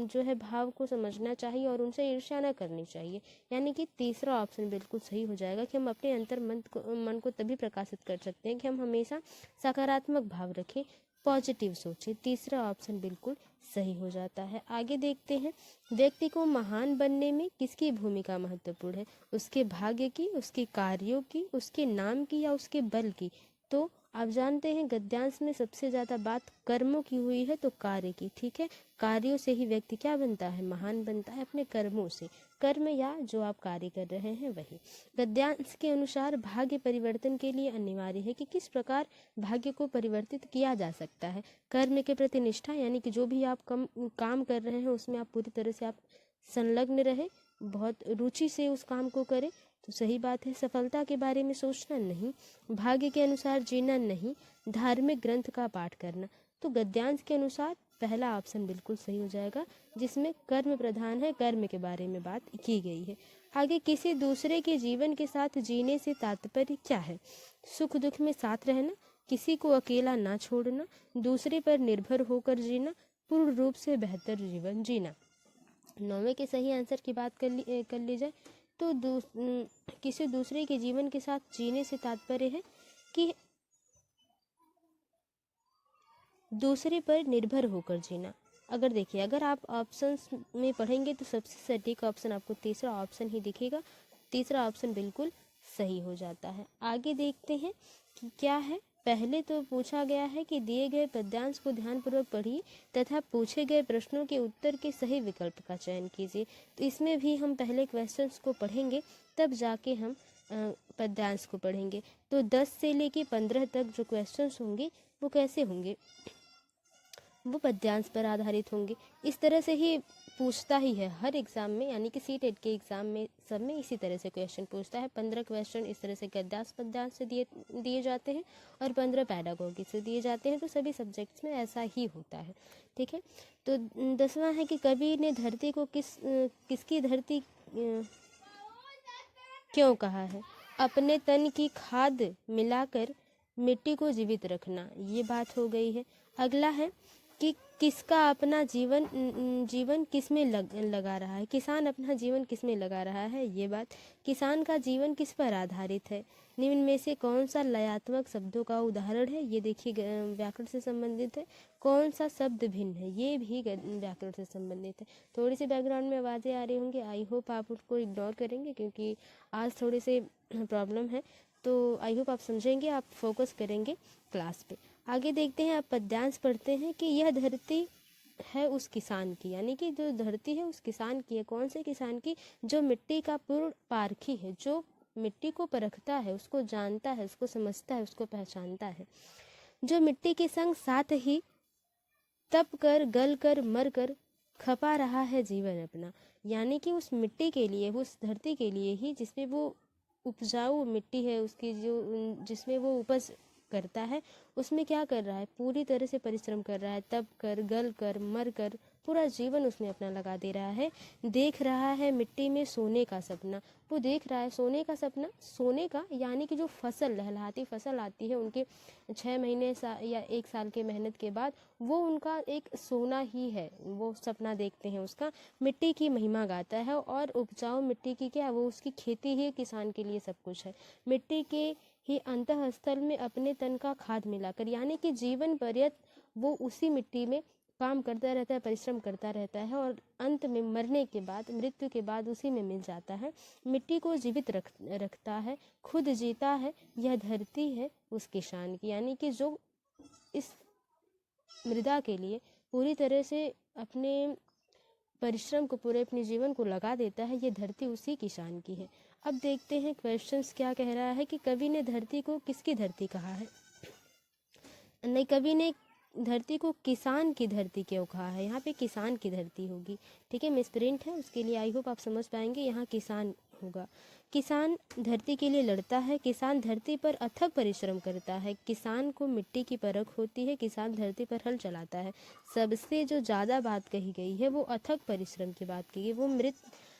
जो है भाव को समझना चाहिए और उनसे ईर्ष्या न करनी चाहिए। यानी कि तीसरा ऑप्शन बिल्कुल सही हो जाएगा कि हम अपने मन को तभी प्रकाशित कर सकते हैं कि हम हमेशा सकारात्मक भाव रखें, पॉजिटिव सोचें। तीसरा ऑप्शन बिल्कुल सही हो जाता है। आगे देखते हैं, व्यक्ति को महान बनने में किसकी भूमिका महत्वपूर्ण है? उसके भाग्य की, उसके कार्यों की, उसके नाम की या उसके बल की? तो आप जानते हैं गद्यांश में सबसे ज़्यादा बात कर्मों की हुई है, तो कार्य की, ठीक है। कार्यों से ही व्यक्ति क्या बनता है? महान बनता है, अपने कर्मों से। कर्म या जो आप कार्य कर रहे हैं वही। गद्यांश के अनुसार भाग्य परिवर्तन के लिए अनिवार्य है कि किस प्रकार भाग्य को परिवर्तित किया जा सकता है? कर्म के प्रति निष्ठा, यानी कि जो भी आप काम कर रहे हैं उसमें आप पूरी तरह से आप संलग्न रहे, बहुत रुचि से उस काम को करें, तो सही बात है। सफलता के बारे में सोचना नहीं, भाग्य के अनुसार जीना नहीं, धार्मिक ग्रंथ का पाठ करना। तो गद्यांश के अनुसार पहला ऑप्शन बिल्कुल सही हो जाएगा, जिसमें कर्म प्रधान है, कर्म के बारे में बात की गई है। आगे, किसी दूसरे के जीवन के साथ जीने से तात्पर्य क्या है? सुख दुख में साथ रहना, किसी को अकेला ना छोड़ना, दूसरे पर निर्भर होकर जीना, पूर्ण रूप से बेहतर जीवन जीना। 9वें के सही आंसर की बात कर ली जाए तो किसी दूसरे के जीवन के साथ जीने से तात्पर्य है कि दूसरे पर निर्भर होकर जीना। अगर देखिए, अगर आप ऑप्शंस में पढ़ेंगे तो सबसे सटीक ऑप्शन आपको तीसरा ऑप्शन ही दिखेगा। तीसरा ऑप्शन बिल्कुल सही हो जाता है। आगे देखते हैं कि क्या है। पहले तो पूछा गया है कि दिए गए पद्यांश को ध्यानपूर्वक पढ़िए तथा पूछे गए प्रश्नों के उत्तर के सही विकल्प का चयन कीजिए। तो इसमें भी हम पहले क्वेश्चंस को पढ़ेंगे तब जाके हम पद्यांश को पढ़ेंगे। तो 10 से लेके 15 तक जो क्वेश्चंस होंगे वो कैसे होंगे? वो पद्यांश पर आधारित होंगे। इस तरह से ही पूछता ही है हर एग्ज़ाम में, यानी कि सीटेट के एग्ज़ाम में सब में इसी तरह से क्वेश्चन पूछता है। 15 क्वेश्चन इस तरह से गद्यांश पद्यांश से दिए जाते हैं और 15 पैडागोगी से दिए जाते हैं। तो सभी सब्जेक्ट्स में ऐसा ही होता है, ठीक है। तो 10वां है कि कवि ने धरती को किसकी धरती क्यों कहा है? अपने तन की खाद मिलाकर मिट्टी को जीवित रखना, ये बात हो गई है। अगला है कि किसका अपना जीवन किस में लगा रहा है, किसान अपना जीवन किस में लगा रहा है, ये बात। किसान का जीवन किस पर आधारित है? निम्न में से कौन सा लयात्मक शब्दों का उदाहरण है? ये देखिए व्याकरण से संबंधित है। कौन सा शब्द भिन्न है? ये भी व्याकरण से संबंधित है। थोड़ी सी बैकग्राउंड में आवाज़ें आ रही होंगी, आई होप आप उसको इग्नोर करेंगे क्योंकि आज थोड़ी सी प्रॉब्लम है। तो आई होप आप समझेंगे, आप फोकस करेंगे क्लास पे। आगे देखते हैं, आप पद्यांश पढ़ते हैं कि यह धरती है उस किसान की, यानी कि जो धरती है उस किसान की है। कौन से किसान की? जो मिट्टी का पूर्ण पारखी है, जो मिट्टी को परखता है, उसको जानता है, उसको समझता है, उसको पहचानता है। जो मिट्टी के संग साथ ही तप कर, गल कर, मर कर खपा रहा है जीवन अपना, यानी कि उस मिट्टी के लिए, उस धरती के लिए ही जिसमें वो उपजाऊ मिट्टी है, उसकी जो जिसमें वो उपज करता है, उसमें क्या कर रहा है? पूरी तरह से परिश्रम कर रहा है। तप कर, गल कर, मर कर पूरा जीवन उसमें अपना लगा दे रहा है। देख रहा है मिट्टी में सोने का सपना, वो देख रहा है सोने का सपना, सोने का यानी कि जो फसल, लहलहाती फसल आती है उनके 6 महीने या 1 साल के मेहनत के बाद, वो उनका एक सोना ही है, वो सपना देखते हैं उसका। मिट्टी की महिमा गाता है और उपजाऊ मिट्टी की क्या, वो उसकी खेती ही किसान के लिए सब कुछ है। मिट्टी के ही अंतःस्थल में अपने तन का खाद मिलाकर, यानी कि जीवन पर्यंत वो उसी मिट्टी में काम करता रहता है, परिश्रम करता रहता है और अंत में मरने के बाद, मृत्यु के बाद उसी में मिल जाता है। मिट्टी को जीवित रखता है, खुद जीता है। यह धरती है उस किसान की, यानी कि जो इस मृदा के लिए पूरी तरह से अपने परिश्रम को, पूरे अपने जीवन को लगा देता है, ये धरती उसी किसान की है। अब देखते हैं क्वेश्चंस क्या कह रहा है कि कवि ने धरती को किसकी धरती कहा है? नहीं, कवि ने धरती को किसान की धरती क्यों कहा है? यहाँ पे किसान की धरती होगी, ठीक है, मिसप्रिंट है, उसके लिए आई होप आप समझ पाएंगे, यहाँ किसान होगा। किसान धरती के लिए लड़ता है, किसान धरती पर अथक परिश्रम करता है, किसान को मिट्टी की परख होती है, किसान धरती पर हल चलाता है। सबसे जो ज़्यादा बात कही गई है वो अथक परिश्रम की बात की गई। वो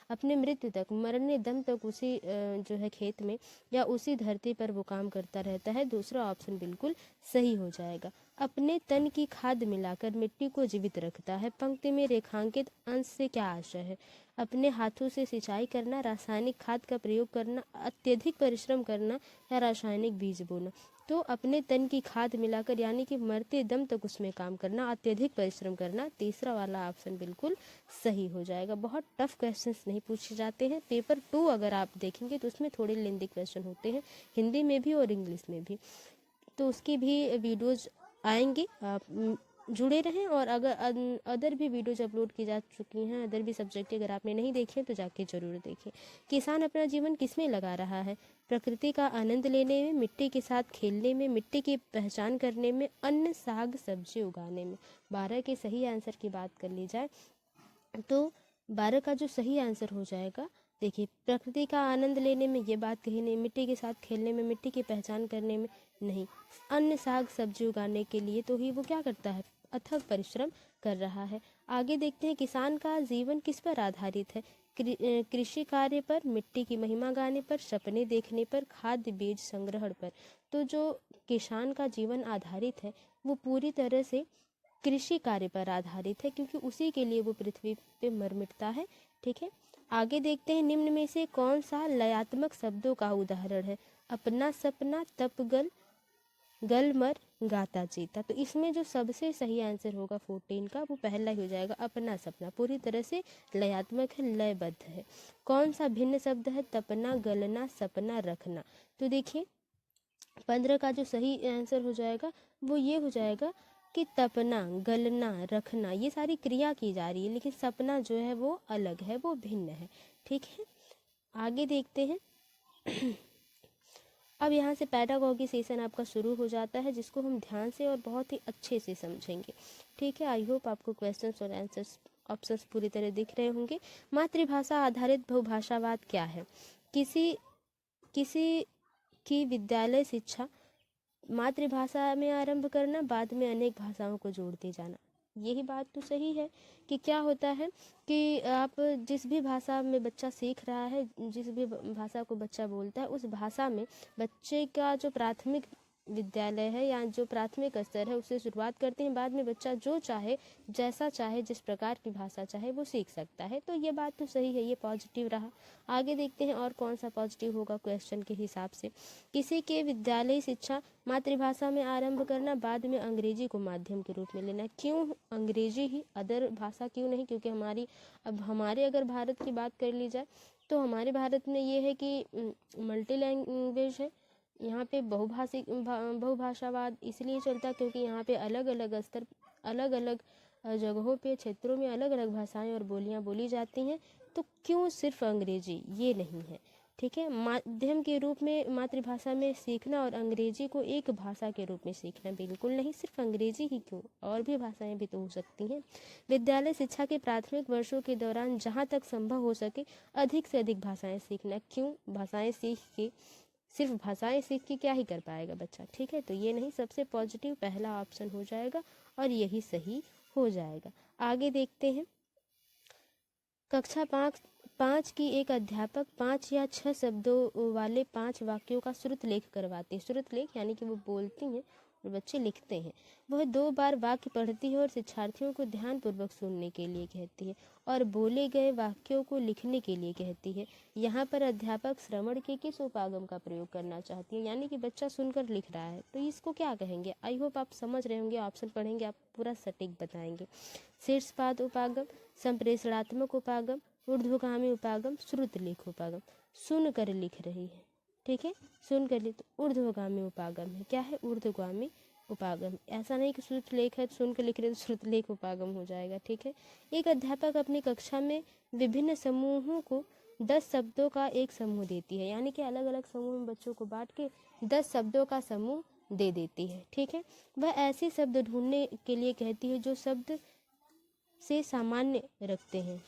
अपने मृत्यु तक, मरने दम तक उसी जो है खेत में या उसी धरती पर वो काम करता रहता है। दूसरा ऑप्शन बिल्कुल सही हो जाएगा। अपने तन की खाद मिलाकर मिट्टी को जीवित रखता है। पंक्ति में रेखांकित अंश से क्या आशय है? अपने हाथों से सिंचाई करना, रासायनिक खाद का प्रयोग करना, अत्यधिक परिश्रम करना या रासायनिक बीज बोना। तो अपने तन की खाद मिलाकर, यानी कि मरते दम तक उसमें काम करना, अत्यधिक परिश्रम करना। तीसरा वाला ऑप्शन बिल्कुल सही हो जाएगा। बहुत टफ क्वेश्चंस नहीं पूछे जाते हैं। पेपर 2 अगर आप देखेंगे तो उसमें थोड़े लेंदी क्वेश्चन होते हैं, हिंदी में भी और इंग्लिश में भी। तो उसकी भी वीडियोज आएंगी, आप जुड़े रहें। और अगर अदर भी वीडियोज अपलोड की जा चुकी हैं, अदर भी सब्जेक्ट अगर आपने नहीं देखे तो जाके ज़रूर देखें। किसान अपना जीवन किस में लगा रहा है? प्रकृति का आनंद लेने में, मिट्टी के साथ खेलने में, मिट्टी की पहचान करने में, अन्न साग सब्जी उगाने में। 12 के सही आंसर की बात कर ली जाए तो 12 का जो सही आंसर हो जाएगा, देखिए, प्रकृति का आनंद लेने में ये बात कही नहीं, मिट्टी के साथ खेलने में, मिट्टी की पहचान करने में नहीं, अन्न साग सब्जी उगाने के लिए तो ही वो क्या करता है? अथक परिश्रम कर रहा है। आगे देखते हैं, किसान का जीवन किस पर आधारित है? कृषि कार्य पर, मिट्टी की महिमा गाने पर, सपने देखने पर, खाद्य बीज संग्रहण पर। तो जो किसान का जीवन आधारित है वो पूरी तरह से कृषि कार्य पर आधारित है, क्योंकि उसी के लिए वो पृथ्वी पे मर मिटता है, ठीक है। आगे देखते हैं, निम्न में से कौन सा लयात्मक शब्दों का उदाहरण है? अपना सपना, तपगल, गलमर, गाता जीता। तो इसमें जो सबसे सही आंसर होगा 14 का, वो पहला ही हो जाएगा, अपना सपना। पूरी तरह से लयात्मक है, लयबद्ध है। कौन सा भिन्न शब्द है? तपना, गलना, सपना, रखना। तो देखिए 15 का जो सही आंसर हो जाएगा वो ये हो जाएगा कि तपना, गलना, रखना, ये सारी क्रिया की जा रही है, लेकिन सपना जो है वो अलग है, वो भिन्न है, ठीक है। आगे देखते हैं अब यहाँ से पैडागॉजी सेशन आपका शुरू हो जाता है, जिसको हम ध्यान से और बहुत ही अच्छे से समझेंगे, ठीक है। आई होप आपको क्वेश्चंस और आंसर्स ऑप्शंस पूरी तरह दिख रहे होंगे। मातृभाषा आधारित बहुभाषावाद क्या है? किसी किसी की विद्यालय शिक्षा मातृभाषा में आरंभ करना, बाद में अनेक भाषाओं को जोड़ते जाना। यही बात तो सही है कि क्या होता है कि आप जिस भी भाषा में बच्चा सीख रहा है, जिस भी भाषा को बच्चा बोलता है, उस भाषा में बच्चे का जो प्राथमिक विद्यालय है या जो प्राथमिक स्तर है उससे शुरुआत करते हैं। बाद में बच्चा जो चाहे, जैसा चाहे, जिस प्रकार की भाषा चाहे वो सीख सकता है। तो ये बात तो सही है, ये पॉजिटिव रहा। आगे देखते हैं और कौन सा पॉजिटिव होगा क्वेश्चन के हिसाब से। किसी के विद्यालय शिक्षा मातृभाषा में आरंभ करना, बाद में अंग्रेजी को माध्यम के रूप में लेना। क्यों अंग्रेजी ही, अदर भाषा क्यों नहीं? क्योंकि हमारे अगर भारत की बात कर ली जाए तो हमारे भारत में ये है कि मल्टी लैंग्वेज है। यहाँ पे बहुभाषावाद इसलिए चलता है क्योंकि यहाँ पे अलग अलग स्तर, अलग अलग जगहों पे, क्षेत्रों में अलग अलग भाषाएं और बोलियां बोली जाती हैं। तो क्यों सिर्फ अंग्रेजी? ये नहीं है, ठीक है। माध्यम के रूप में मातृभाषा में सीखना और अंग्रेजी को एक भाषा के रूप में सीखना, बिल्कुल नहीं। सिर्फ अंग्रेजी ही क्यों, और भी भाषाएं भी तो हो सकती हैं। विद्यालय शिक्षा के प्राथमिक वर्षों के दौरान जहाँ तक संभव हो सके अधिक से अधिक भाषाएं सीखना। क्यों? सिर्फ भाषाएं सीख के क्या ही कर पाएगा बच्चा, ठीक है। तो ये नहीं, सबसे पॉजिटिव पहला ऑप्शन हो जाएगा और यही सही हो जाएगा। आगे देखते हैं। कक्षा 5 की एक अध्यापक 5 या 6 शब्दों वाले 5 वाक्यों का श्रुत लेख करवाते। श्रुत लेख यानी कि वो बोलती हैं और बच्चे लिखते हैं। वह 2 बार वाक्य पढ़ती है और शिक्षार्थियों को ध्यानपूर्वक सुनने के लिए कहती है और बोले गए वाक्यों को लिखने के लिए कहती है। यहाँ पर अध्यापक श्रवण के किस उपागम का प्रयोग करना चाहती है? यानी कि बच्चा सुनकर लिख रहा है, तो इसको क्या कहेंगे? आई होप आप समझ रहे होंगे, ऑप्शन पढ़ेंगे आप पूरा सटीक बताएंगे। शीर्षपाद उपागम, संप्रेषणात्मक उपागम, ऊर्ध्वगामी उपागम, श्रुत लेख उपागम। सुन कर लिख रही है, ठीक है, सुन कर लिख, तो ऊर्ध्वगामी उपागम है। क्या है? ऊर्ध्वगामी उपागम। ऐसा नहीं कि श्रुत लेख है तो सुन कर लिख रहे तो श्रुत लेख उपागम हो जाएगा, ठीक है। एक अध्यापक अपनी कक्षा में विभिन्न समूहों को 10 शब्दों का एक समूह देती है, यानी कि अलग अलग समूह में बच्चों को बांट के 10 शब्दों का समूह दे देती है, ठीक है। वह ऐसे शब्द ढूंढने के लिए कहती है जो शब्द से सामान्य रखते हैं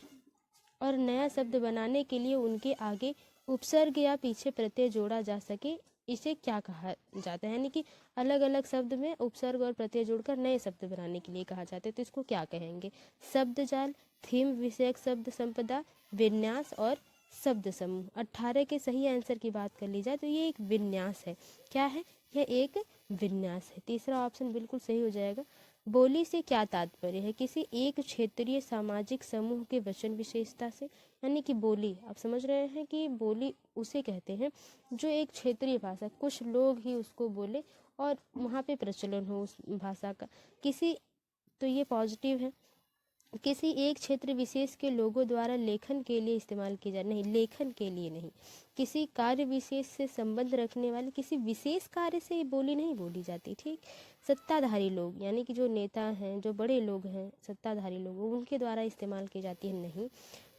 और नया शब्द बनाने के लिए उनके आगे उपसर्ग या पीछे प्रत्यय जोड़ा जा सके। इसे क्या कहा जाता है? यानी कि अलग अलग शब्द में उपसर्ग और प्रत्यय जोड़कर नए शब्द बनाने के लिए कहा जाता है, तो इसको क्या कहेंगे? शब्द जाल, थीम विषयक शब्द संपदा, विन्यास और शब्द समूह। 18 के सही आंसर की बात कर ली जाए तो ये एक विन्यास है। क्या है? यह एक विन्यास है। तीसरा ऑप्शन बिल्कुल सही हो जाएगा। बोली से क्या तात्पर्य है? किसी एक क्षेत्रीय सामाजिक समूह के वचन विशेषता से। यानी कि बोली, आप समझ रहे हैं कि बोली उसे कहते हैं जो एक क्षेत्रीय भाषा, कुछ लोग ही उसको बोले और वहाँ पे प्रचलन हो उस भाषा का। तो ये पॉजिटिव है। किसी एक क्षेत्र विशेष के लोगों द्वारा लेखन के लिए इस्तेमाल किया जाए, नहीं, लेखन के लिए नहीं। किसी कार्य विशेष से संबंध रखने वाले किसी विशेष कार्य से बोली नहीं बोली जाती, ठीक। सत्ताधारी लोग, यानी कि जो नेता हैं, जो बड़े लोग हैं, सत्ताधारी लोग, उनके द्वारा इस्तेमाल की जाती है, नहीं,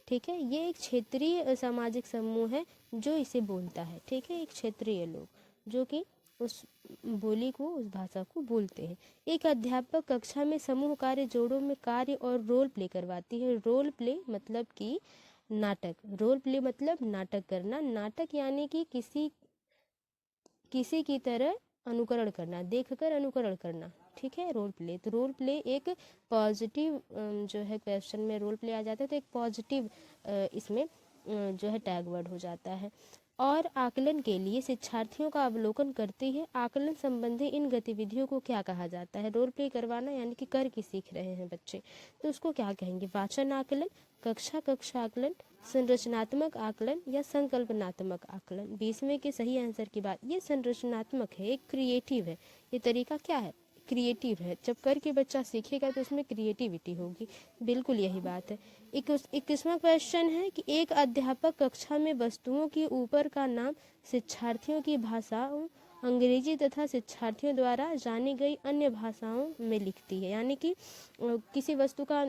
ठीक है। ये एक क्षेत्रीय सामाजिक समूह है जो इसे बोलता है, ठीक है। एक क्षेत्रीय लोग जो कि उस बोली को, उस भाषा को बोलते हैं। एक अध्यापक कक्षा में समूह कार्य जोड़ों में कार्य और रोल प्ले करवाती है। रोल प्ले मतलब कि नाटक, रोल प्ले मतलब नाटक करना। नाटक यानी कि किसी की तरह अनुकरण करना, देखकर अनुकरण करना, ठीक है, रोल प्ले। तो रोल प्ले एक पॉजिटिव जो है क्वेश्चन में रोल प्ले आ जाता है तो एक पॉजिटिव इसमें जो है टैग वर्ड हो जाता है। और आकलन के लिए शिक्षार्थियों का अवलोकन करते हैं। आकलन संबंधी इन गतिविधियों को क्या कहा जाता है? रोल प्ले करवाना यानी कि करके सीख रहे हैं बच्चे, तो उसको क्या कहेंगे? वाचन आकलन, कक्षा आकलन, संरचनात्मक आकलन या संकल्पनात्मक आकलन। 20वें के सही आंसर की बात, ये संरचनात्मक है, एक क्रिएटिव है। ये तरीका क्या है? क्रिएटिव है। जब करके बच्चा सीखेगा तो उसमें क्रिएटिविटी होगी, बिल्कुल यही बात है। 21वां क्वेश्चन है कि एक अध्यापक कक्षा में वस्तुओं के ऊपर का नाम शिक्षार्थियों की भाषाओं अंग्रेजी तथा शिक्षार्थियों द्वारा जानी गई अन्य भाषाओं में लिखती है। यानी कि किसी वस्तु का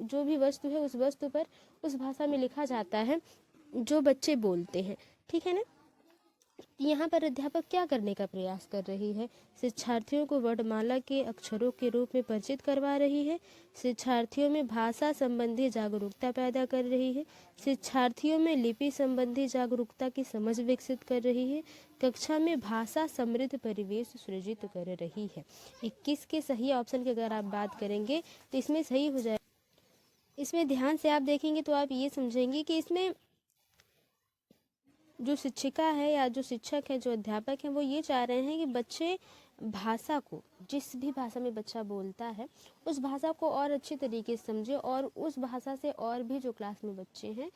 जो भी वस्तु है उस वस्तु पर उस भाषा में लिखा जाता है जो बच्चे बोलते हैं, ठीक है ना। यहाँ पर अध्यापक क्या करने का प्रयास कर रही है? शिक्षार्थियों को वर्णमाला के अक्षरों के रूप में परिचित करवा रही है, शिक्षार्थियों में भाषा संबंधी जागरूकता पैदा कर रही है, शिक्षार्थियों में लिपि संबंधी जागरूकता की समझ विकसित कर रही है, कक्षा में भाषा समृद्ध परिवेश सृजित कर रही है। 21 के सही ऑप्शन की अगर आप बात करेंगे तो इसमें सही हो जाए। इसमें ध्यान से आप देखेंगे तो आप ये समझेंगे कि इसमें जो शिक्षिका है या जो शिक्षक है, जो अध्यापक हैं, वो ये चाह रहे हैं कि बच्चे भाषा को, जिस भी भाषा में बच्चा बोलता है, उस भाषा को और अच्छे तरीके से समझे और उस भाषा से और भी जो क्लास में बच्चे हैं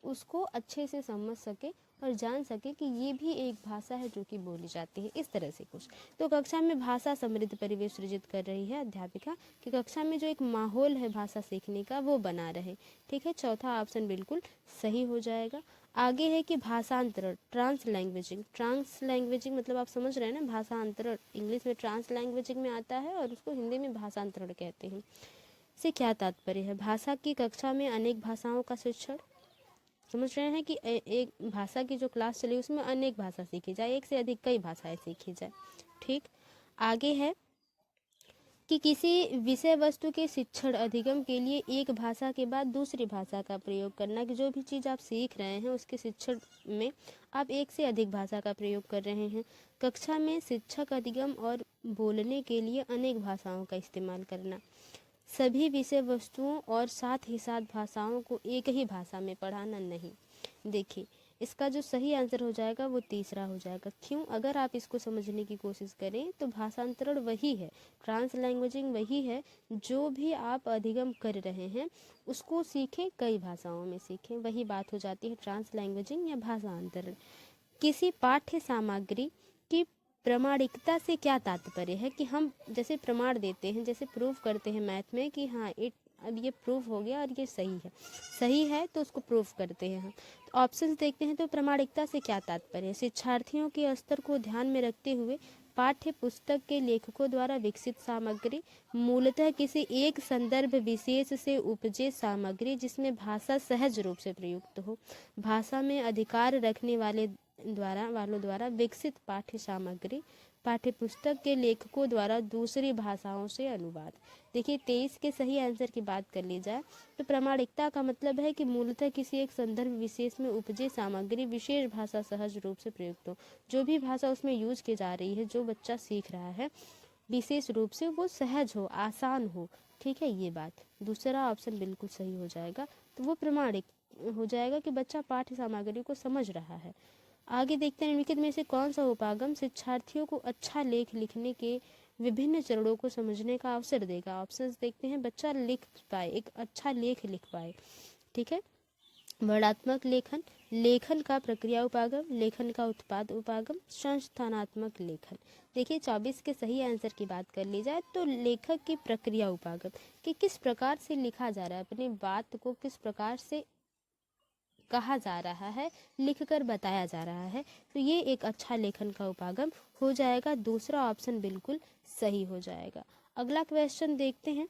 उसको अच्छे से समझ सके और जान सके कि ये भी एक भाषा है जो कि बोली जाती है, इस तरह से कुछ। तो कक्षा में भाषा समृद्ध परिवेश सृजित कर रही है अध्यापिका कि कक्षा में जो एक माहौल है भाषा सीखने का वो बना रहे। ठीक है, चौथा ऑप्शन बिल्कुल सही हो जाएगा। आगे है कि भाषांतरण, ट्रांस लैंग्वेजिंग। ट्रांस लैंग्वेजिंग मतलब आप समझ रहे हैं ना, भाषांतरण इंग्लिश में ट्रांस लैंग्वेजिंग में आता है और उसको हिंदी में भाषांतरण कहते हैं। से क्या तात्पर्य है? भाषा की कक्षा में अनेक भाषाओं का शिक्षण। समझ रहे हैं कि एक भाषा की जो क्लास चली उसमें अनेक भाषा सीखी जाए, एक से अधिक कई भाषाएं सीखी जाए। ठीक, आगे है कि किसी विषय वस्तु के शिक्षण अधिगम के लिए एक भाषा के बाद दूसरी भाषा का प्रयोग करना, कि जो भी चीज़ आप सीख रहे हैं उसके शिक्षण में आप एक से अधिक भाषा का प्रयोग कर रहे हैं। कक्षा में शिक्षक अधिगम और बोलने के लिए अनेक भाषाओं का इस्तेमाल करना, सभी विषय वस्तुओं और साथ ही साथ भाषाओं को एक ही भाषा में पढ़ाना नहीं। देखिए, इसका जो सही आंसर हो जाएगा वो तीसरा हो जाएगा। क्यों? अगर आप इसको समझने की कोशिश करें तो भाषांतरण वही है, ट्रांस लैंग्वेजिंग वही है, जो भी आप अधिगम कर रहे हैं उसको सीखें, कई भाषाओं में सीखें, वही बात हो जाती है ट्रांस लैंग्वेजिंग या भाषांतरण। किसी पाठ्य सामग्री की प्रामाणिकता से क्या तात्पर्य है? कि हम जैसे प्रमाण देते हैं, जैसे प्रूफ करते हैं मैथ में कि हाँ अब ये प्रूफ हो गया और ये सही है तो उसको प्रूफ करते हैं हम। तो ऑप्शंस देखते हैं तो प्रामाणिकता से क्या तात्पर्य है? शिक्षार्थियों के स्तर को ध्यान में रखते हुए पाठ्य पुस्तक के लेखकों द्वारा विकसित सामग्री, मूलतः किसी एक संदर्भ विशेष से उपजे सामग्री जिसमें भाषा सहज रूप से प्रयुक्त हो, भाषा में अधिकार रखने वालों द्वारा विकसित पाठ्य सामग्री, पाठ्य पुस्तक के लेखकों द्वारा दूसरी भाषाओं से अनुवाद। देखिए, 23 के सही आंसर की बात कर ली जाए तो प्रामाणिकता का मतलब है कि मूलतः किसी एक संदर्भ विशेष में उपजे सामग्री विशेष भाषा सहज रूप से प्रयुक्त हो, जो भी भाषा उसमें यूज की जा रही है, जो बच्चा सीख रहा है, विशेष रूप से वो सहज हो, आसान हो। ठीक है, ये बात दूसरा ऑप्शन बिल्कुल सही हो जाएगा। तो वो प्रमाणिक हो जाएगा कि बच्चा पाठ्य सामग्री को समझ रहा है। आगे देखते हैं निम्नलिखित में से कौन सा उपागम शिक्षार्थियों को अच्छा लेख लिखने के विभिन्न चरणों को समझने का अवसर देगा। ऑप्शंस देखते हैं, बच्चा लिख पाए, एक अच्छा लेख लिख पाए। ठीक है, वर्णात्मक लेखन, लेखन का प्रक्रिया उपागम, लेखन का उत्पाद उपागम, संस्थानात्मक लेखन। देखिए, 24 के सही आंसर की बात कर ली जाए तो लेखक की प्रक्रिया उपागम, कि किस प्रकार से लिखा जा रहा है, अपनी बात को किस प्रकार से कहा जा रहा है, लिखकर बताया जा रहा है, तो ये एक अच्छा लेखन का उपागम हो जाएगा। दूसरा ऑप्शन बिल्कुल सही हो जाएगा। अगला क्वेश्चन देखते हैं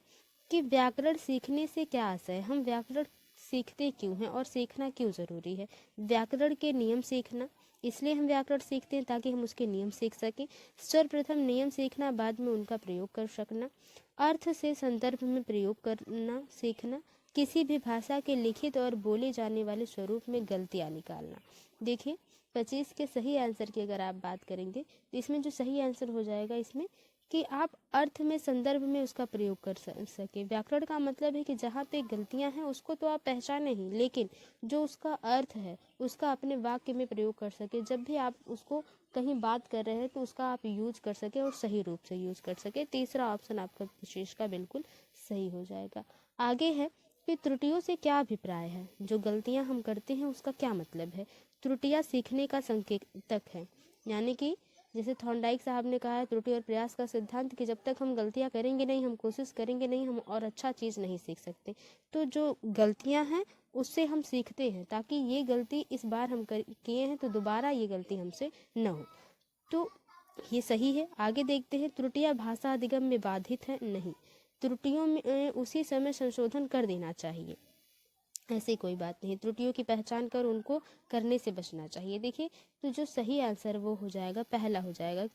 कि व्याकरण सीखने से क्या आशय है? हम व्याकरण सीखते क्यों हैं और सीखना क्यों ज़रूरी है? व्याकरण के नियम सीखना, इसलिए हम व्याकरण सीखते हैं ताकि हम उसके नियम सीख सकें। सर्वप्रथम नियम सीखना, बाद में उनका प्रयोग कर सकना, अर्थ से संदर्भ में प्रयोग करना सीखना, किसी भी भाषा के लिखित और बोले जाने वाले स्वरूप में गलतियाँ निकालना। देखिए, 25 के सही आंसर की अगर आप बात करेंगे तो इसमें जो सही आंसर हो जाएगा इसमें कि आप अर्थ में, संदर्भ में उसका प्रयोग कर सके। व्याकरण का मतलब है कि जहाँ पे गलतियाँ हैं उसको तो आप पहचाने ही, लेकिन जो उसका अर्थ है उसका अपने वाक्य में प्रयोग कर सके। जब भी आप उसको कहीं बात कर रहे हैं तो उसका आप यूज कर सके और सही रूप से यूज कर सके। तीसरा ऑप्शन आपका विशेष का बिल्कुल सही हो जाएगा। आगे है कि त्रुटियों से क्या अभिप्राय है? जो गलतियां हम करते हैं उसका क्या मतलब है? त्रुटियां सीखने का संकेतक है, यानी कि जैसे थॉर्नडाइक साहब ने कहा है त्रुटि और प्रयास का सिद्धांत, कि जब तक हम गलतियां करेंगे नहीं, हम कोशिश करेंगे नहीं, हम और अच्छा चीज़ नहीं सीख सकते। तो जो गलतियां हैं उससे हम सीखते हैं ताकि ये गलती इस बार हम किए हैं तो दोबारा ये गलती हमसे न हो। तो ये सही है। आगे देखते हैं, त्रुटियां भाषा अधिगम में बाधित है? नहीं, त्रुटियों में उसी समय संशोधन कर देना चाहिए। ऐसी कोई बात नहीं, त्रुटियों की पहचान कर उनको करने से बचना चाहिए। देखिए, तो जो सही आंसर वो हो जाएगा, पहला हो जाएगा,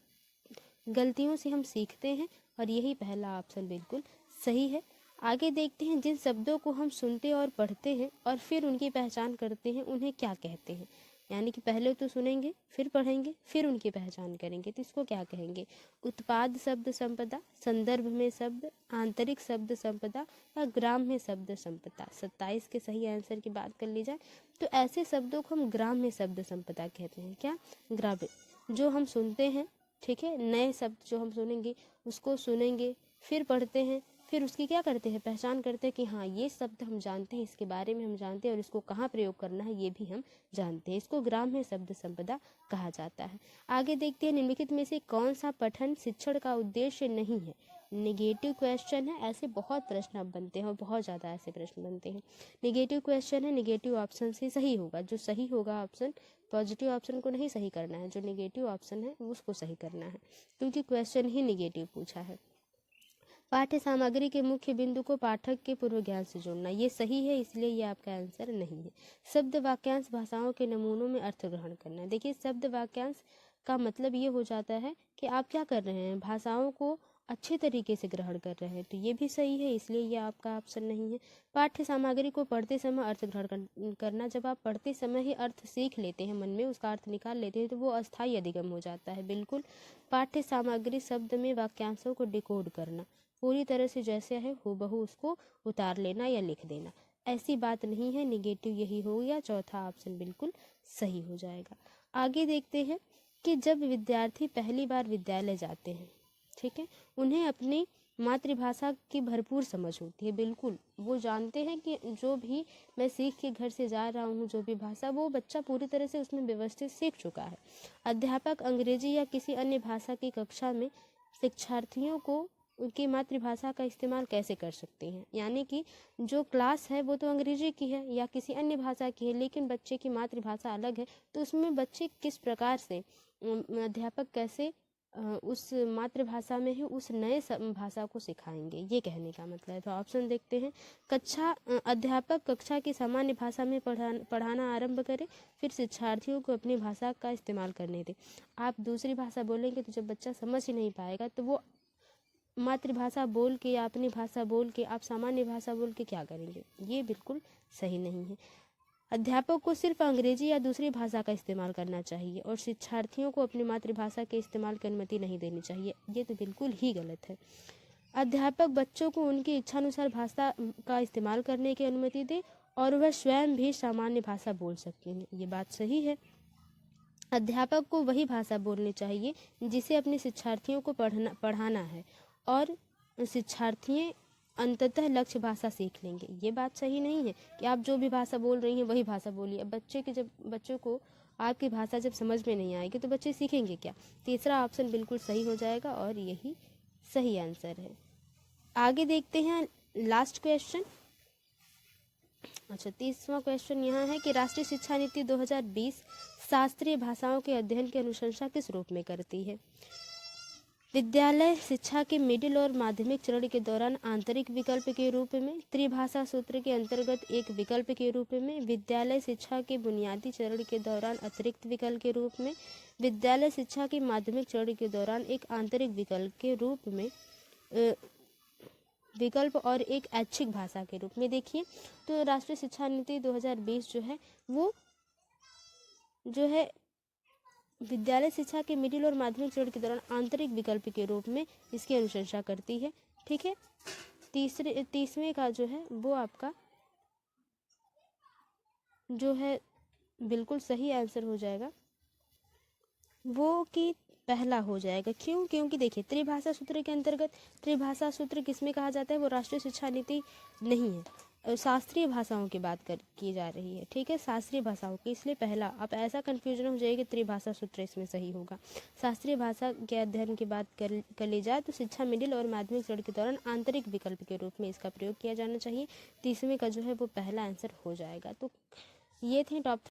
गलतियों से हम सीखते हैं, और यही पहला ऑप्शन बिल्कुल सही है। आगे देखते हैं, जिन शब्दों को हम सुनते और पढ़ते हैं और फिर उनकी पहचान करते हैं उन्हें क्या कहते हैं। यानी कि पहले तो सुनेंगे, फिर पढ़ेंगे, फिर उनकी पहचान करेंगे, तो इसको क्या कहेंगे? उत्पाद शब्द संपदा, संदर्भ में शब्द, आंतरिक शब्द संपदा या ग्राम्य शब्द संपदा। 27 के सही आंसर की बात कर ली जाए तो ऐसे शब्दों को हम ग्राम्य शब्द संपदा कहते हैं। क्या? ग्राम्य। जो हम सुनते हैं, ठीक है, नए शब्द जो हम सुनेंगे उसको सुनेंगे, फिर पढ़ते हैं, फिर उसकी क्या करते हैं? पहचान करते हैं कि हाँ ये शब्द हम जानते हैं, इसके बारे में हम जानते हैं और इसको कहाँ प्रयोग करना है ये भी हम जानते हैं। इसको ग्राम्य शब्द संपदा कहा जाता है। आगे देखते हैं, निम्नलिखित में से कौन सा पठन शिक्षण का उद्देश्य नहीं है? निगेटिव क्वेश्चन है। ऐसे बहुत प्रश्न अब बनते हैं और बहुत ज़्यादा ऐसे प्रश्न बनते हैं। निगेटिव क्वेश्चन है, निगेटिव ऑप्शन से सही होगा। जो सही होगा ऑप्शन, पॉजिटिव ऑप्शन को नहीं सही करना है, जो निगेटिव ऑप्शन है उसको सही करना है, क्योंकि क्वेश्चन ही निगेटिव पूछा है। पाठ्य सामग्री के मुख्य बिंदु को पाठक के पूर्व ज्ञान से जोड़ना, ये सही है, इसलिए ये आपका आंसर नहीं है। शब्द वाक्यांश भाषाओं के नमूनों में अर्थ ग्रहण करना। देखिए, शब्द वाक्यांश का मतलब ये हो जाता है कि आप क्या कर रहे हैं? भाषाओं को अच्छे तरीके से ग्रहण कर रहे हैं, तो ये भी सही है, इसलिए ये आपका ऑप्शन नहीं है। पाठ्य सामग्री को पढ़ते समय अर्थ ग्रहण करना, जब आप पढ़ते समय ही अर्थ सीख लेते हैं, मन में उसका अर्थ निकाल लेते हैं, तो वो अस्थायी अधिगम हो जाता है। बिल्कुल। पाठ्य सामग्री शब्द में वाक्यांशों को डिकोड करना, पूरी तरह से जैसे है हूबहू उसको उतार लेना या लिख देना, ऐसी बात नहीं है। निगेटिव यही हो गया, चौथा ऑप्शन बिल्कुल सही हो जाएगा। आगे देखते हैं कि जब विद्यार्थी पहली बार विद्यालय जाते हैं, ठीक है, उन्हें अपनी मातृभाषा की भरपूर समझ होती है। बिल्कुल, वो जानते हैं कि जो भी मैं सीख के घर से जा रहा हूँ, जो भी भाषा, वो बच्चा पूरी तरह से उसमें व्यवस्थित सीख चुका है। अध्यापक अंग्रेजी या किसी अन्य भाषा की कक्षा में शिक्षार्थियों को उनकी मातृभाषा का इस्तेमाल कैसे कर सकते हैं? यानी कि जो क्लास है वो तो अंग्रेजी की है या किसी अन्य भाषा की है, लेकिन बच्चे की मातृभाषा अलग है, तो उसमें बच्चे किस प्रकार से, अध्यापक कैसे उस मातृभाषा में ही उस नए भाषा को सिखाएंगे, ये कहने का मतलब है। तो ऑप्शन देखते हैं, अध्यापक कक्षा की सामान्य भाषा में पढ़ाना आरंभ करें, फिर शिक्षार्थियों को अपनी भाषा का इस्तेमाल करने दें। आप दूसरी भाषा बोलेंगे तो जब बच्चा समझ ही नहीं पाएगा, तो वो मातृभाषा बोल के या अपनी भाषा बोल के आप सामान्य भाषा बोल के क्या करेंगे? ये बिल्कुल सही नहीं है। अध्यापक को सिर्फ अंग्रेजी या दूसरी भाषा का इस्तेमाल करना चाहिए और शिक्षार्थियों को अपनी मातृभाषा के इस्तेमाल की अनुमति नहीं देनी चाहिए, ये तो बिल्कुल ही गलत है। अध्यापक बच्चों को उनकी इच्छानुसार भाषा का इस्तेमाल करने की अनुमति दे और वह स्वयं भी सामान्य भाषा बोल सकते हैं, ये बात सही है। अध्यापक को वही भाषा बोलनी चाहिए जिसे अपने शिक्षार्थियों को पढ़ाना है और शिक्षार्थी अंततः लक्ष्य भाषा सीख लेंगे। ये बात सही नहीं है कि आप जो भी भाषा बोल रही हैं वही भाषा बोलिए। अब बच्चों को आपकी भाषा जब समझ में नहीं आएगी तो बच्चे सीखेंगे क्या? तीसरा ऑप्शन बिल्कुल सही हो जाएगा और यही सही आंसर है। आगे देखते हैं लास्ट क्वेश्चन। अच्छा, 30वां क्वेश्चन यहाँ है कि राष्ट्रीय शिक्षा नीति 2020 शास्त्रीय भाषाओं के अध्ययन की अनुशंसा किस रूप में करती है? विद्यालय शिक्षा के मिडिल और माध्यमिक चरण के दौरान आंतरिक विकल्प के रूप में, त्रिभाषा सूत्र के अंतर्गत एक विकल्प के रूप में, विद्यालय शिक्षा के बुनियादी चरण के दौरान अतिरिक्त विकल्प के रूप में, विद्यालय शिक्षा के माध्यमिक चरण के दौरान एक आंतरिक विकल्प के रूप में, विकल्प और एक ऐच्छिक भाषा के रूप में। देखिए, तो राष्ट्रीय शिक्षा नीति 2020 जो है वो जो है विद्यालय शिक्षा के मिडिल और माध्यमिक चरण के दौरान आंतरिक विकल्प के रूप में इसकी अनुशंसा करती है। ठीक है, 30वें का जो है वो आपका जो है बिल्कुल सही आंसर हो जाएगा, वो कि पहला हो जाएगा। क्यों? क्योंकि देखिए, त्रिभाषा सूत्र के अंतर्गत, त्रिभाषा सूत्र किसमें कहा जाता है? वो राष्ट्रीय शिक्षा नीति नहीं है, शास्त्रीय भाषाओं की बात की जा रही है। ठीक है, शास्त्रीय भाषाओं की, इसलिए पहला। अब ऐसा कन्फ्यूजन हो जाएगा, त्रिभाषा सूत्र इसमें सही होगा। शास्त्रीय भाषा के अध्ययन की बात कर ली जाए तो शिक्षा मिडिल और माध्यमिक चरण के दौरान आंतरिक विकल्प के रूप में इसका प्रयोग किया जाना चाहिए। 30वें का जो है वो पहला आंसर हो जाएगा। तो ये थे टॉप